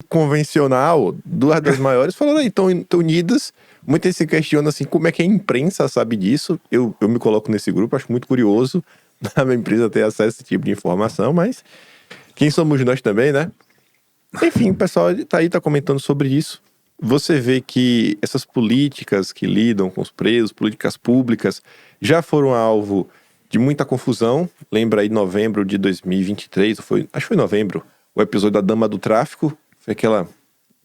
Speaker 3: convencional, 2 das maiores falaram aí, estão unidas. Muita gente se questiona assim, como é que a imprensa sabe disso? Eu me coloco nesse grupo, acho muito curioso. da minha empresa ter acesso a esse tipo de informação, mas quem somos nós também, né? Enfim, o pessoal tá comentando sobre isso. Você vê que essas políticas que lidam com os presos, políticas públicas, já foram alvo de muita confusão. Lembra aí novembro de 2023, acho que foi novembro, o episódio da Dama do Tráfico, foi aquela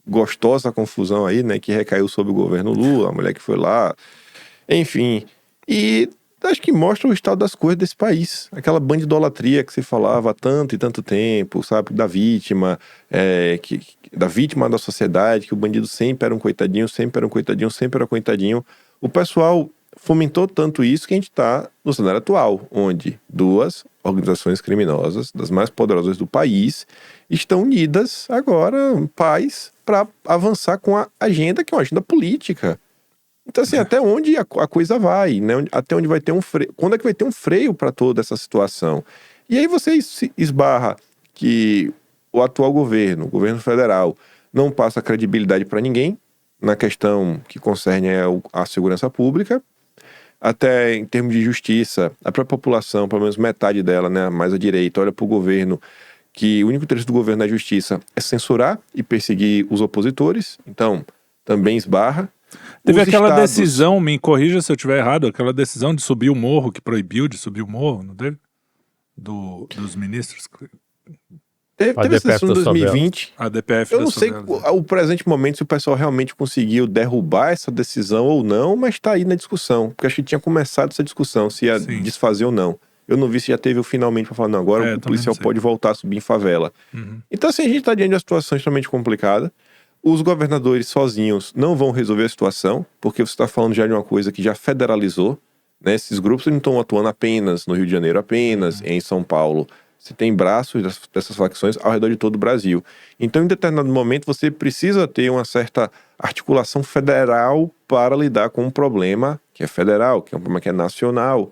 Speaker 3: gostosa confusão aí, né, que recaiu sobre o governo Lula, a mulher que foi lá, enfim. E acho que mostra o estado das coisas desse país. Aquela bandidolatria que se falava há tanto e tanto tempo, sabe? Da vítima, da vítima da sociedade, que o bandido sempre era um coitadinho, sempre era um coitadinho, sempre era um coitadinho. O pessoal fomentou tanto isso que a gente está no cenário atual, onde duas organizações criminosas, das mais poderosas do país, estão unidas agora, em paz, para avançar com a agenda, que é uma agenda política. Então, assim, até onde a coisa vai, né? Até onde vai ter um freio. Quando é que vai ter um freio para toda essa situação? E aí você esbarra que o atual governo, o governo federal, não passa credibilidade para ninguém na questão que concerne a segurança pública. Até em termos de justiça, a própria população, pelo menos metade dela, né, mais à direita, olha para o governo que o único interesse do governo na justiça é censurar e perseguir os opositores. Então, também esbarra.
Speaker 1: Teve
Speaker 3: Os
Speaker 1: aquela
Speaker 3: estados-
Speaker 1: decisão, me corrija se eu estiver errado, aquela decisão de subir o morro, que proibiu de subir o morro, não teve? Dos ministros,
Speaker 3: Teve
Speaker 2: A
Speaker 3: essa
Speaker 2: DPF
Speaker 3: decisão em
Speaker 2: das favelas.
Speaker 3: 2020.
Speaker 1: a DPF
Speaker 3: Eu
Speaker 1: das
Speaker 3: não sei
Speaker 1: favelas.
Speaker 3: o presente momento se o pessoal realmente conseguiu derrubar essa decisão ou não, mas está aí na discussão. Porque acho que tinha começado essa discussão, se ia
Speaker 1: Sim.
Speaker 3: desfazer ou não. Eu não vi se já teve o finalmente para falar, não, agora
Speaker 1: eu
Speaker 3: o
Speaker 1: também
Speaker 3: policial
Speaker 1: não sei.
Speaker 3: pode voltar a subir em favela.
Speaker 1: Uhum.
Speaker 3: Então, assim, a gente está diante de uma situação extremamente complicada. Os governadores sozinhos não vão resolver a situação, porque você está falando já de uma coisa que já federalizou, né? Esses grupos não estão atuando apenas no Rio de Janeiro, apenas em São Paulo. Você tem braços dessas facções ao redor de todo o Brasil. Então, em determinado momento, você precisa ter uma certa articulação federal para lidar com um problema que é federal, que é um problema que é nacional.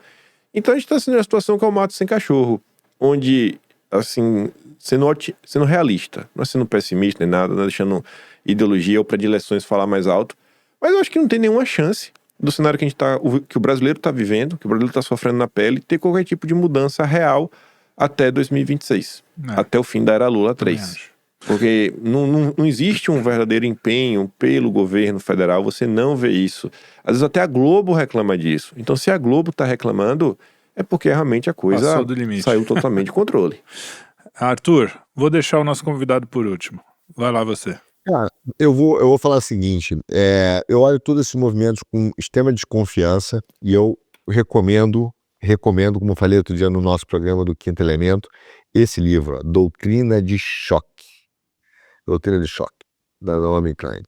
Speaker 3: Então, a gente está sendo uma situação que é o mato sem cachorro, onde, assim, sendo realista, não é sendo pessimista nem nada, não é deixando ideologia ou predileções falar mais alto, mas eu acho que não tem nenhuma chance do cenário que o brasileiro está vivendo, que o brasileiro está sofrendo na pele, ter qualquer tipo de mudança real até 2026, até o fim da era Lula
Speaker 1: Também
Speaker 3: 3.
Speaker 1: acho.
Speaker 3: Porque não existe um verdadeiro empenho pelo governo federal, você não vê isso. Às vezes até a Globo reclama disso. Então, se a Globo está reclamando, é porque realmente a coisa
Speaker 1: Passou do limite.
Speaker 3: saiu totalmente de controle.
Speaker 1: Arthur, vou deixar o nosso convidado por último. Vai lá você.
Speaker 4: Cara, eu vou falar o seguinte, eu olho todos esses movimentos com extrema desconfiança e eu recomendo, como eu falei outro dia no nosso programa do Quinto Elemento, esse livro, ó, Doutrina de Choque, da Naomi Klein.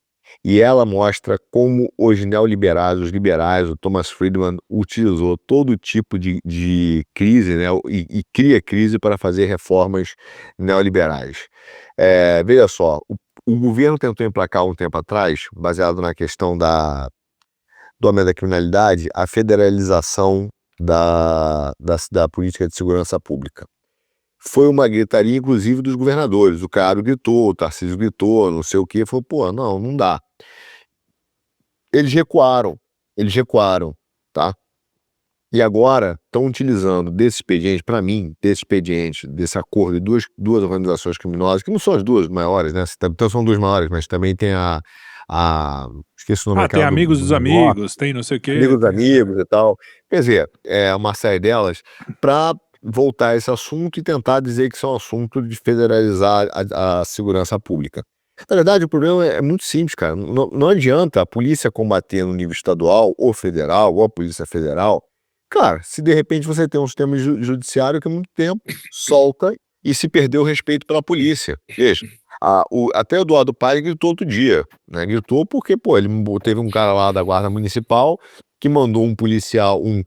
Speaker 4: E ela mostra como os neoliberais, os liberais, o Thomas Friedman utilizou todo tipo de crise, né, e cria crise para fazer reformas neoliberais. Veja só, o governo tentou emplacar um tempo atrás, baseado na questão do aumento da criminalidade, a federalização da política de segurança pública. Foi uma gritaria, inclusive, dos governadores. O Caro gritou, o Tarcísio gritou, não sei o quê. Falou, pô, não dá. Eles recuaram, tá? E agora estão utilizando desse expediente, para mim, desse acordo de duas organizações criminosas, que não são as duas maiores, né? Então são duas maiores, mas também tem esqueci o nome
Speaker 1: Tem
Speaker 4: aquela
Speaker 1: amigos dos
Speaker 4: do
Speaker 1: amigos, tem não sei o quê.
Speaker 4: Amigos dos amigos e tal. Quer dizer, uma série delas para voltar a esse assunto e tentar dizer que isso é um assunto de federalizar a segurança pública. Na verdade, o problema é muito simples, cara. Não adianta a polícia combater no nível estadual ou federal, ou a polícia federal. Cara, se de repente você tem um sistema judiciário que há muito tempo solta e se perdeu o respeito pela polícia. Veja, até o Eduardo Paes gritou outro dia, né? Gritou porque, pô, teve um cara lá da Guarda Municipal que mandou um policial, um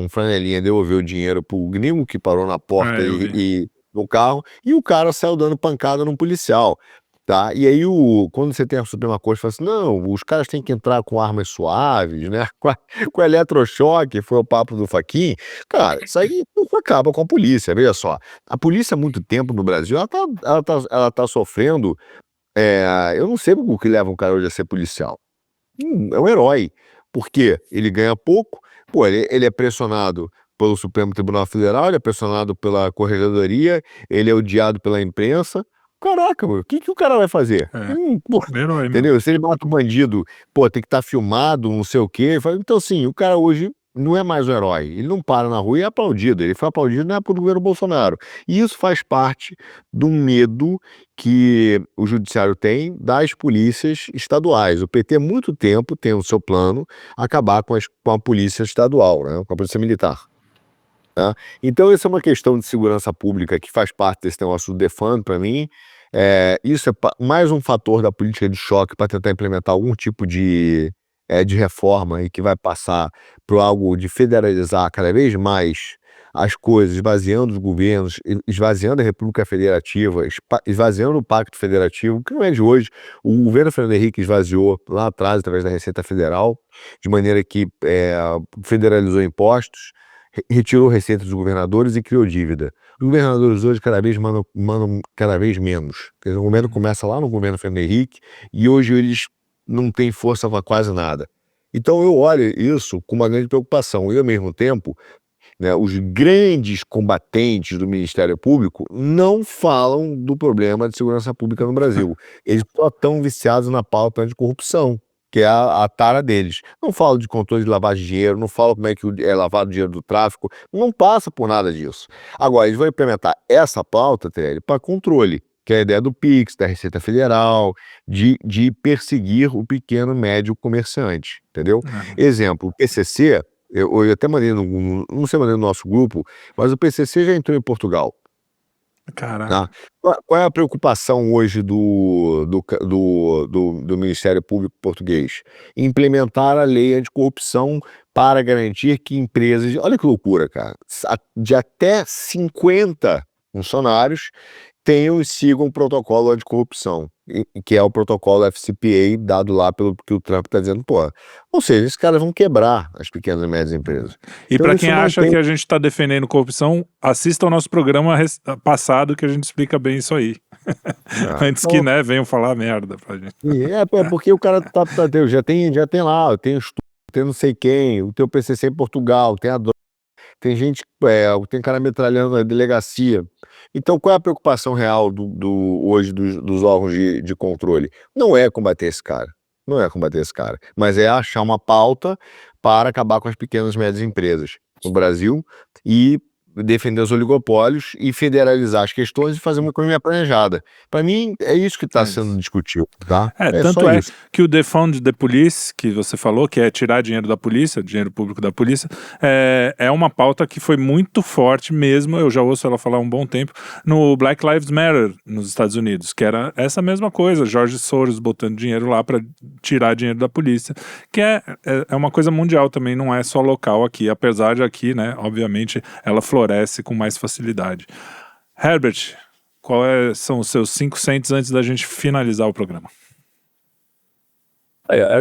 Speaker 4: flanelinha, devolver o dinheiro pro gringo que parou na porta
Speaker 1: eu vi.
Speaker 4: e no carro, e o cara saiu dando pancada num policial. Tá? E aí, quando você tem a Suprema Corte, fala assim, não, os caras têm que entrar com armas suaves, né? Com eletrochoque, foi o papo do Fachin. Cara, isso aí acaba com a polícia, veja só. A polícia há muito tempo no Brasil, ela tá sofrendo, eu não sei o que leva um cara hoje a ser policial. É um herói, porque ele ganha pouco, pô, ele é pressionado pelo Supremo Tribunal Federal, ele é pressionado pela Corregedoria, ele é odiado pela imprensa. Caraca, o que o cara vai fazer? Pô,
Speaker 1: Herói, meu.
Speaker 4: entendeu? Se ele mata um bandido, pô, tem que estar filmado, não sei o quê. Então, assim, o cara hoje não é mais um herói. Ele não para na rua e é aplaudido. Ele foi aplaudido não é por governo Bolsonaro. E isso faz parte do medo que o judiciário tem das polícias estaduais. O PT há muito tempo tem o seu plano acabar com a polícia estadual, né? Com a polícia militar. Tá? Então, isso é uma questão de segurança pública que faz parte desse negócio do defund para mim. Isso é mais um fator da política de choque para tentar implementar algum tipo de reforma e que vai passar por algo de federalizar cada vez mais as coisas, esvaziando os governos, esvaziando a República Federativa, esvaziando o Pacto Federativo, que não é de hoje. O governo Fernando Henrique esvaziou lá atrás, através da Receita Federal, de maneira que federalizou impostos, retirou receita dos governadores e criou dívida. Os governadores hoje cada vez mandam cada vez menos. O governo começa lá no governo Fernando Henrique e hoje eles não têm força para quase nada. Então eu olho isso com uma grande preocupação e ao mesmo tempo, né, os grandes combatentes do Ministério Público não falam do problema de segurança pública no Brasil. Eles só estão viciados na pauta de corrupção, que é a tara deles. Não falo de controle de lavagem de dinheiro, não falo como é que é lavado o dinheiro do tráfico, não passa por nada disso. Agora, eles vão implementar essa pauta, Trelli, para controle, que é a ideia do PIX, da Receita Federal, de perseguir o pequeno e médio comerciante, entendeu? Exemplo, o PCC, eu até mandei, não sei, mandei no nosso grupo, mas o PCC já entrou em Portugal.
Speaker 1: Caraca.
Speaker 4: Tá? Qual é a preocupação hoje do Ministério Público português? Implementar a lei anticorrupção para garantir que empresas... Olha que loucura, cara. De até 50 funcionários tenham e sigam o protocolo anticorrupção, que é o protocolo FCPA dado lá pelo que o Trump está dizendo, pô. Ou seja, esses caras vão quebrar as pequenas e médias empresas.
Speaker 1: E
Speaker 4: Então,
Speaker 1: para
Speaker 4: isso
Speaker 1: quem
Speaker 4: não
Speaker 1: acha
Speaker 4: tem-
Speaker 1: que a gente está defendendo corrupção, assista ao nosso programa passado que a gente explica bem isso aí. Antes que, né, venham falar merda pra gente.
Speaker 4: Porque o cara já tem lá, tem estudo, tem não sei quem, o teu PCC em Portugal, tem a droga, tem gente, tem cara metralhando na delegacia. Então, qual é a preocupação real hoje dos órgãos de controle? Não é combater esse cara, não é combater esse cara, mas é achar uma pauta para acabar com as pequenas e médias empresas no Brasil e defender os oligopólios e federalizar as questões e fazer uma economia planejada. Para mim, é isso que está sendo discutido, tá?
Speaker 1: Tanto
Speaker 4: só
Speaker 1: é
Speaker 4: isso.
Speaker 1: que o Defund the Police, que você falou, que é tirar dinheiro da polícia, dinheiro público da polícia, é uma pauta que foi muito forte mesmo, eu já ouço ela falar há um bom tempo, no Black Lives Matter nos Estados Unidos, que era essa mesma coisa, George Soros botando dinheiro lá para tirar dinheiro da polícia, que é uma coisa mundial também, não é só local aqui, apesar de aqui, né, obviamente, ela floresce com mais facilidade. Herbert, são os seus 5 cents antes da gente finalizar o programa?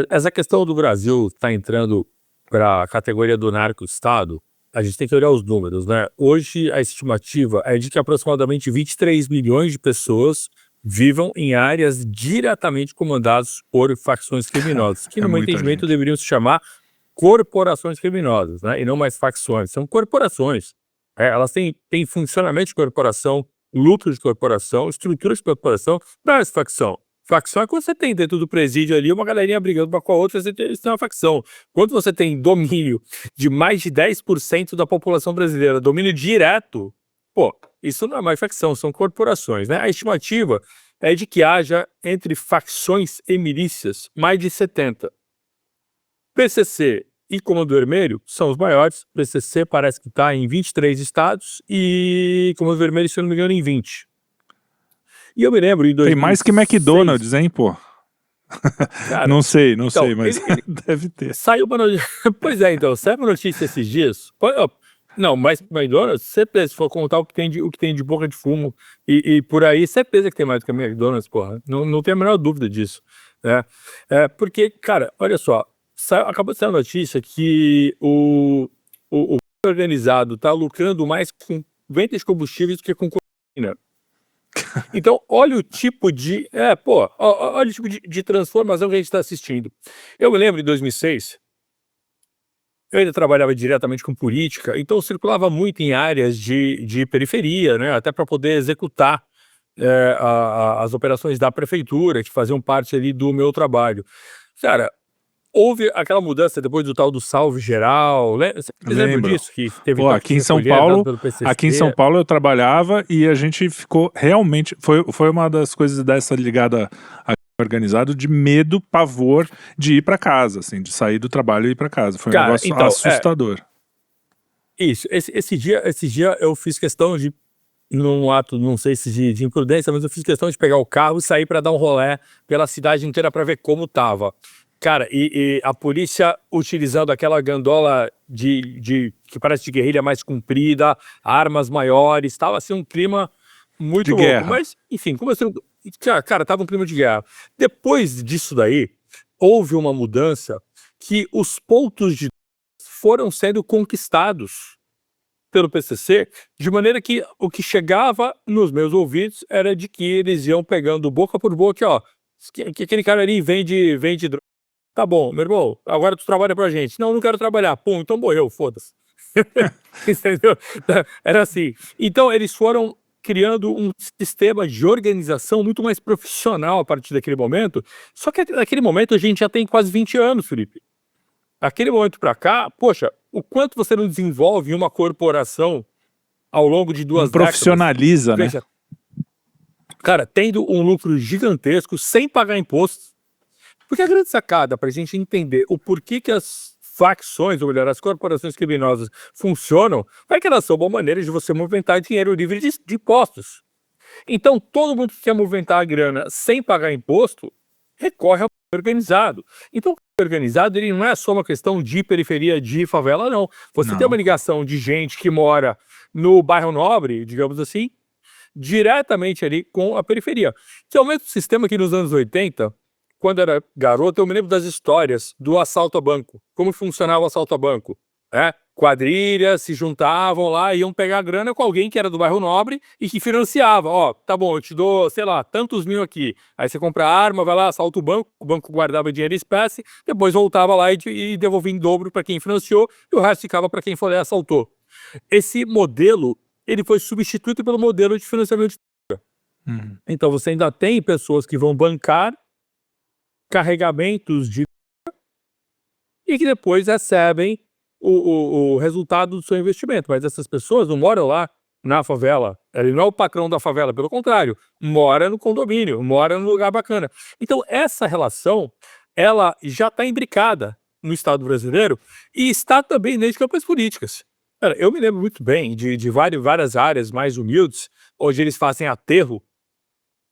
Speaker 2: Essa questão do Brasil está entrando para a categoria do narco-estado, a gente tem que olhar os números, né? Hoje a estimativa é de que aproximadamente 23 milhões de pessoas vivam em áreas diretamente comandadas por facções criminosas, que no meu entendimento deveriam se chamar corporações criminosas, né? E não mais facções, são corporações. Elas têm funcionamento de corporação, lucro de corporação, estrutura de corporação, não é facção. Facção é quando você tem dentro do presídio ali uma galerinha brigando uma com a outra, isso é uma facção. Quando você tem domínio de mais de 10% da população brasileira, domínio direto, pô, isso não é mais facção, são corporações, né? A estimativa é de que haja entre facções e milícias mais de 70. PCC e Comando Vermelho são os maiores. O PCC parece que está em 23 estados e Comando Vermelho, se eu não me engano, em 20. E eu me lembro em 2006...
Speaker 1: Tem mais que McDonald's, hein, pô?
Speaker 2: Cara,
Speaker 1: não sei,
Speaker 2: então,
Speaker 1: mas deve ter.
Speaker 2: Saiu uma notícia... Pois é, então, saiu uma notícia esses dias... Não, mas McDonald's, certeza, se for contar o que tem de boca de fumo e por aí, certeza que tem mais do que McDonald's, porra. Não tenho a menor dúvida disso, né? Porque, cara, olha só, acabou de sair a notícia que o organizado tá lucrando mais com venda de combustíveis do que com cocaína. Então, olha o tipo de... olha o tipo de transformação que a gente está assistindo. Eu me lembro, em 2006, eu ainda trabalhava diretamente com política, então eu circulava muito em áreas de periferia, né, até para poder executar as operações da prefeitura, que faziam parte ali do meu trabalho. Cara, houve aquela mudança depois do tal do salve geral, vocês lembram
Speaker 1: Lembro.
Speaker 2: disso? Que teve
Speaker 1: Pô,
Speaker 2: toque
Speaker 1: aqui
Speaker 2: de
Speaker 1: em São
Speaker 2: recolher dado
Speaker 1: Paulo,
Speaker 2: pelo PCC.
Speaker 1: aqui em São Paulo eu trabalhava e a gente ficou realmente, foi uma das coisas dessa ligada a organizado de medo, pavor de ir para casa, assim, de sair do trabalho e ir para casa. Foi um
Speaker 2: Cara,
Speaker 1: negócio
Speaker 2: então,
Speaker 1: assustador.
Speaker 2: Isso, esse dia eu fiz questão de, num ato, não sei se de imprudência, mas eu fiz questão de pegar o carro e sair para dar um rolê pela cidade inteira para ver como tava. Cara, e a polícia utilizando aquela gandola que parece de guerrilha mais comprida, armas maiores, tava assim um clima muito
Speaker 1: De
Speaker 2: louco.
Speaker 1: guerra.
Speaker 2: Mas, enfim, começou. Cara, tava um clima de guerra. Depois disso daí, houve uma mudança que os pontos de foram sendo conquistados pelo PCC, de maneira que o que chegava nos meus ouvidos era de que eles iam pegando boca por boca, ó, que aquele cara ali vende droga. Tá bom, meu irmão, agora tu trabalha pra gente. Não, não quero trabalhar. Pum, então morreu, foda-se. Entendeu? Era assim. Então eles foram criando um sistema de organização muito mais profissional a partir daquele momento. Só que naquele momento a gente já tem quase 20 anos, Felipe. Aquele momento para cá, poxa, o quanto você não desenvolve uma corporação ao longo de 2 décadas?
Speaker 1: Profissionaliza, né?
Speaker 2: Veja, cara, tendo um lucro gigantesco sem pagar impostos. Porque a grande sacada para a gente entender o porquê que as facções, ou melhor, as corporações criminosas funcionam, é que elas são uma maneira de você movimentar dinheiro livre de impostos. Então, todo mundo que quer movimentar a grana sem pagar imposto, recorre ao crime organizado. Então, o crime organizado ele não é só uma questão de periferia, de favela, não. Você
Speaker 1: Não.
Speaker 2: tem uma ligação de gente que mora no bairro nobre, digamos assim, diretamente ali com a periferia. Que é o mesmo sistema que nos anos 80, quando era garoto, eu me lembro das histórias do assalto a banco. Como funcionava o assalto a banco? Quadrilhas se juntavam lá e iam pegar a grana com alguém que era do bairro nobre e que financiava. Ó, tá bom, eu te dou, sei lá, tantos mil aqui. Aí você compra a arma, vai lá, assalta o banco guardava dinheiro em espécie, depois voltava lá e devolvia em dobro para quem financiou e o resto ficava para quem foi lá e assaltou. Esse modelo, ele foi substituído pelo modelo de financiamento. Então você ainda tem pessoas que vão bancar carregamentos de e que depois recebem o resultado do seu investimento. Mas essas pessoas não moram lá na favela. Ele não é o patrão da favela, pelo contrário, mora no condomínio, mora num lugar bacana. Então essa relação, ela já está imbricada no Estado brasileiro e está também nas campanhas políticas. Cara, eu me lembro muito bem de várias áreas mais humildes, onde eles fazem aterro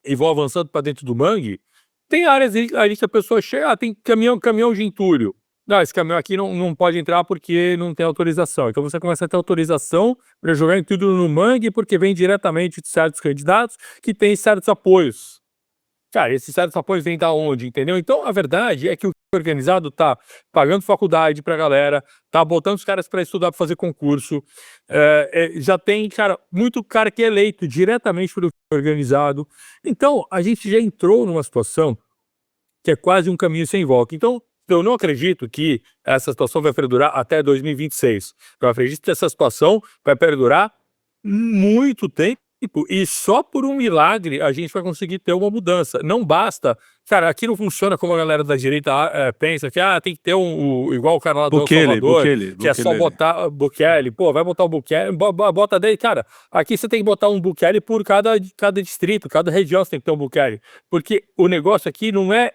Speaker 2: e vão avançando para dentro do mangue. Tem áreas ali que a pessoa chega, tem caminhão de entulho. Não, esse caminhão aqui não pode entrar porque não tem autorização. Então você começa a ter autorização para jogar entulho no mangue porque vem diretamente de certos candidatos que têm certos apoios. Cara, esses certos apoios vêm da onde, entendeu? Então a verdade é que o organizado tá pagando faculdade pra galera, tá botando os caras para estudar, para fazer concurso, já tem, cara, muito cara que é eleito diretamente pelo organizado. Então a gente já entrou numa situação que é quase um caminho sem volta. Então eu não acredito que essa situação vai perdurar até 2026. Eu acredito que essa situação vai perdurar muito tempo. E só por um milagre a gente vai conseguir ter uma mudança. Não basta. Cara, aqui não funciona como a galera da direita pensa que tem que ter igual o cara lá do El Salvador, que é só botar Bukele. Pô, vai botar o Bukele, bota daí. Cara, aqui você tem que botar um Bukele por cada distrito, cada região você tem que ter um Bukele. Porque o negócio aqui não é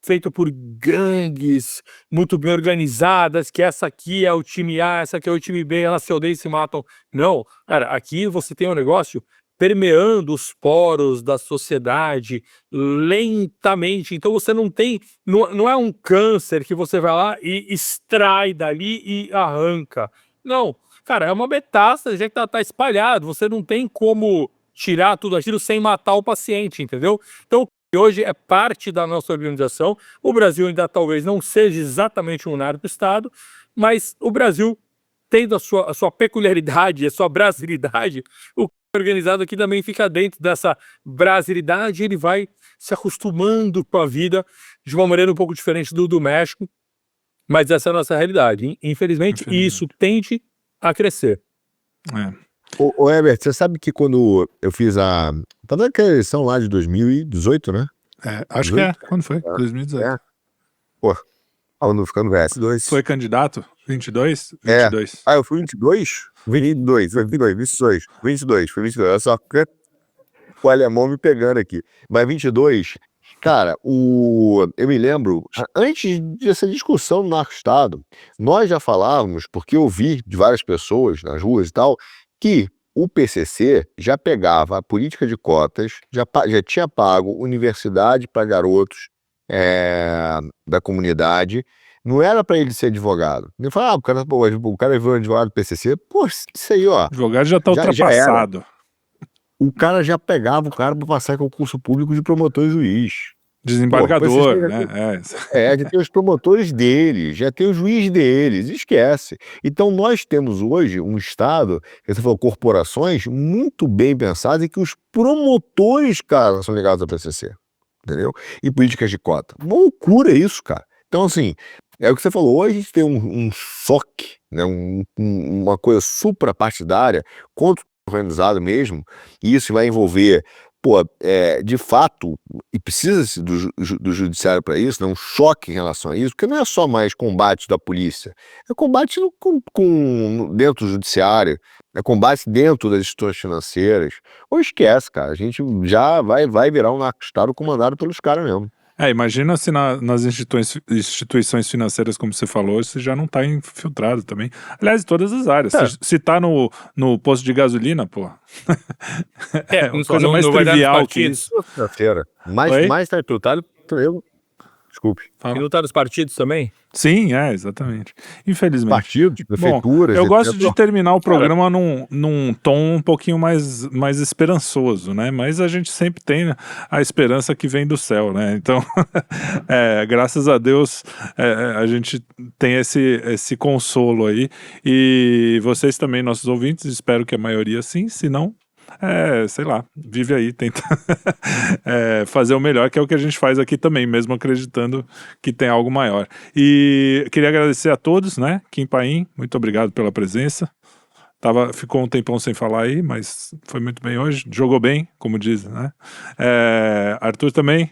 Speaker 2: feito por gangues muito bem organizadas, que essa aqui é o time A, essa aqui é o time B, elas se odeiam e se matam. Não, cara, aqui você tem um negócio permeando os poros da sociedade lentamente. Então você não tem, não é um câncer que você vai lá e extrai dali e arranca. Não, cara, é uma metástase já que tá espalhado. Você não tem como tirar tudo aquilo sem matar o paciente, entendeu? Então hoje é parte da nossa organização. O Brasil ainda talvez não seja exatamente um narco-estado, mas o Brasil, tendo a sua peculiaridade, a sua brasilidade, o organizado aqui também fica dentro dessa brasilidade, ele vai se acostumando com a vida de uma maneira um pouco diferente do México. Mas essa é a nossa realidade. Infelizmente, isso tende a crescer.
Speaker 1: É.
Speaker 4: Ô Herbert, você sabe que quando eu fiz tá naquela eleição lá de 2018, né?
Speaker 1: Acho que é. Quando foi? 2018.
Speaker 4: É. Pô, não ficando velho. 22.
Speaker 1: Foi candidato? 22?
Speaker 4: É.
Speaker 1: 22.
Speaker 4: Eu fui 22? 22. Foi 22. Olha só, o alemão me pegando aqui. Mas 22, cara, eu me lembro, antes dessa discussão no Narco-Estado, nós já falávamos, porque eu vi de várias pessoas nas ruas e tal, que o PCC já pegava a política de cotas, já tinha pago universidade para garotos da comunidade. Não era para ele ser advogado. Ele fala, o cara virou advogado do PCC. Pô, isso aí, ó.
Speaker 1: O advogado já tá
Speaker 4: Já
Speaker 1: ultrapassado.
Speaker 4: O cara já pegava o cara para passar em concurso público de promotor e juiz.
Speaker 1: Desembargador,
Speaker 4: Pô,
Speaker 1: né?
Speaker 4: já tem os promotores deles, já tem o juiz deles, esquece. Então nós temos hoje um Estado, que você falou, corporações muito bem pensadas e que os promotores, cara, são ligados ao PCC, entendeu? E políticas de cota. Uma loucura isso, cara. Então assim, é o que você falou, hoje a gente tem um choque, né? Uma coisa suprapartidária contra o organizado mesmo, e isso vai envolver, de fato, e precisa-se do judiciário para isso, né? Um choque em relação a isso, porque não é só mais combate da polícia, é combate dentro do judiciário, é combate dentro das instituições financeiras. Ou esquece, cara, a gente já vai virar um narco-estado comandado pelos caras mesmo.
Speaker 1: Imagina se nas instituições financeiras, como você falou, isso já não tá infiltrado também. Aliás, em todas as áreas. Se tá no posto de gasolina, pô. É uma coisa mais trivial que isso.
Speaker 4: Mais tá infiltrado, desculpe.
Speaker 2: E não tá nos partidos também?
Speaker 1: Sim, exatamente. Infelizmente.
Speaker 4: Partidos, prefeituras.
Speaker 1: Eu gosto de terminar o programa num tom um pouquinho mais esperançoso, né? Mas a gente sempre tem a esperança que vem do céu, né? Então, graças a Deus, a gente tem esse consolo aí. E vocês também, nossos ouvintes, espero que a maioria sim, se não, sei lá, vive aí, tenta fazer o melhor, que é o que a gente faz aqui também, mesmo acreditando que tem algo maior. E queria agradecer a todos, né? Kim Paim, muito obrigado pela presença. Ficou um tempão sem falar aí, mas foi muito bem hoje. Jogou bem, como dizem, né? Arthur também.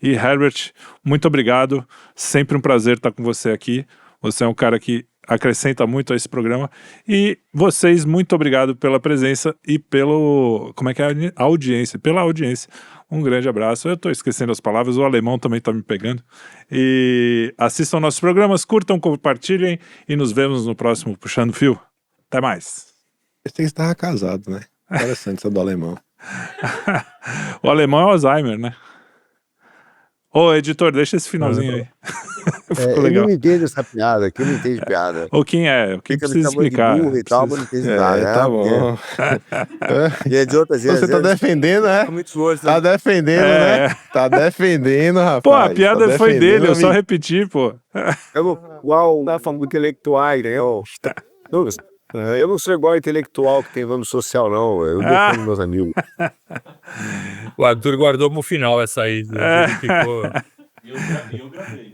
Speaker 1: E Herbert, muito obrigado. Sempre um prazer estar com você aqui. Você é um cara que acrescenta muito a esse programa. E vocês, muito obrigado pela presença e audiência, pela audiência. Um grande abraço. Eu tô esquecendo as palavras, o alemão também tá me pegando. E assistam nossos programas, curtam, compartilhem e nos vemos no próximo Puxando Fio. Até mais.
Speaker 3: Esse que estava casado, né? Interessante essa do alemão.
Speaker 1: O alemão é Alzheimer, né? Ô, editor, deixa esse finalzinho aí. Ficou legal.
Speaker 4: Eu não entendo essa piada, que eu não entendo piada.
Speaker 1: Ou quem precisa explicar.
Speaker 4: De burro e tal, mas não entendo nada.
Speaker 3: Tá bom.
Speaker 4: Você
Speaker 3: tá defendendo, né? Tá defendendo, né? Tá defendendo, rapaz.
Speaker 1: Pô, a piada foi dele, eu só repeti, pô.
Speaker 4: Uau, tá falando intelectuais, né? Eu não sou igual intelectual que tem vamos social, não. Eu defendo meus amigos.
Speaker 2: O Arthur guardou pro final essa aí. Ele ficou...
Speaker 5: Eu gravei.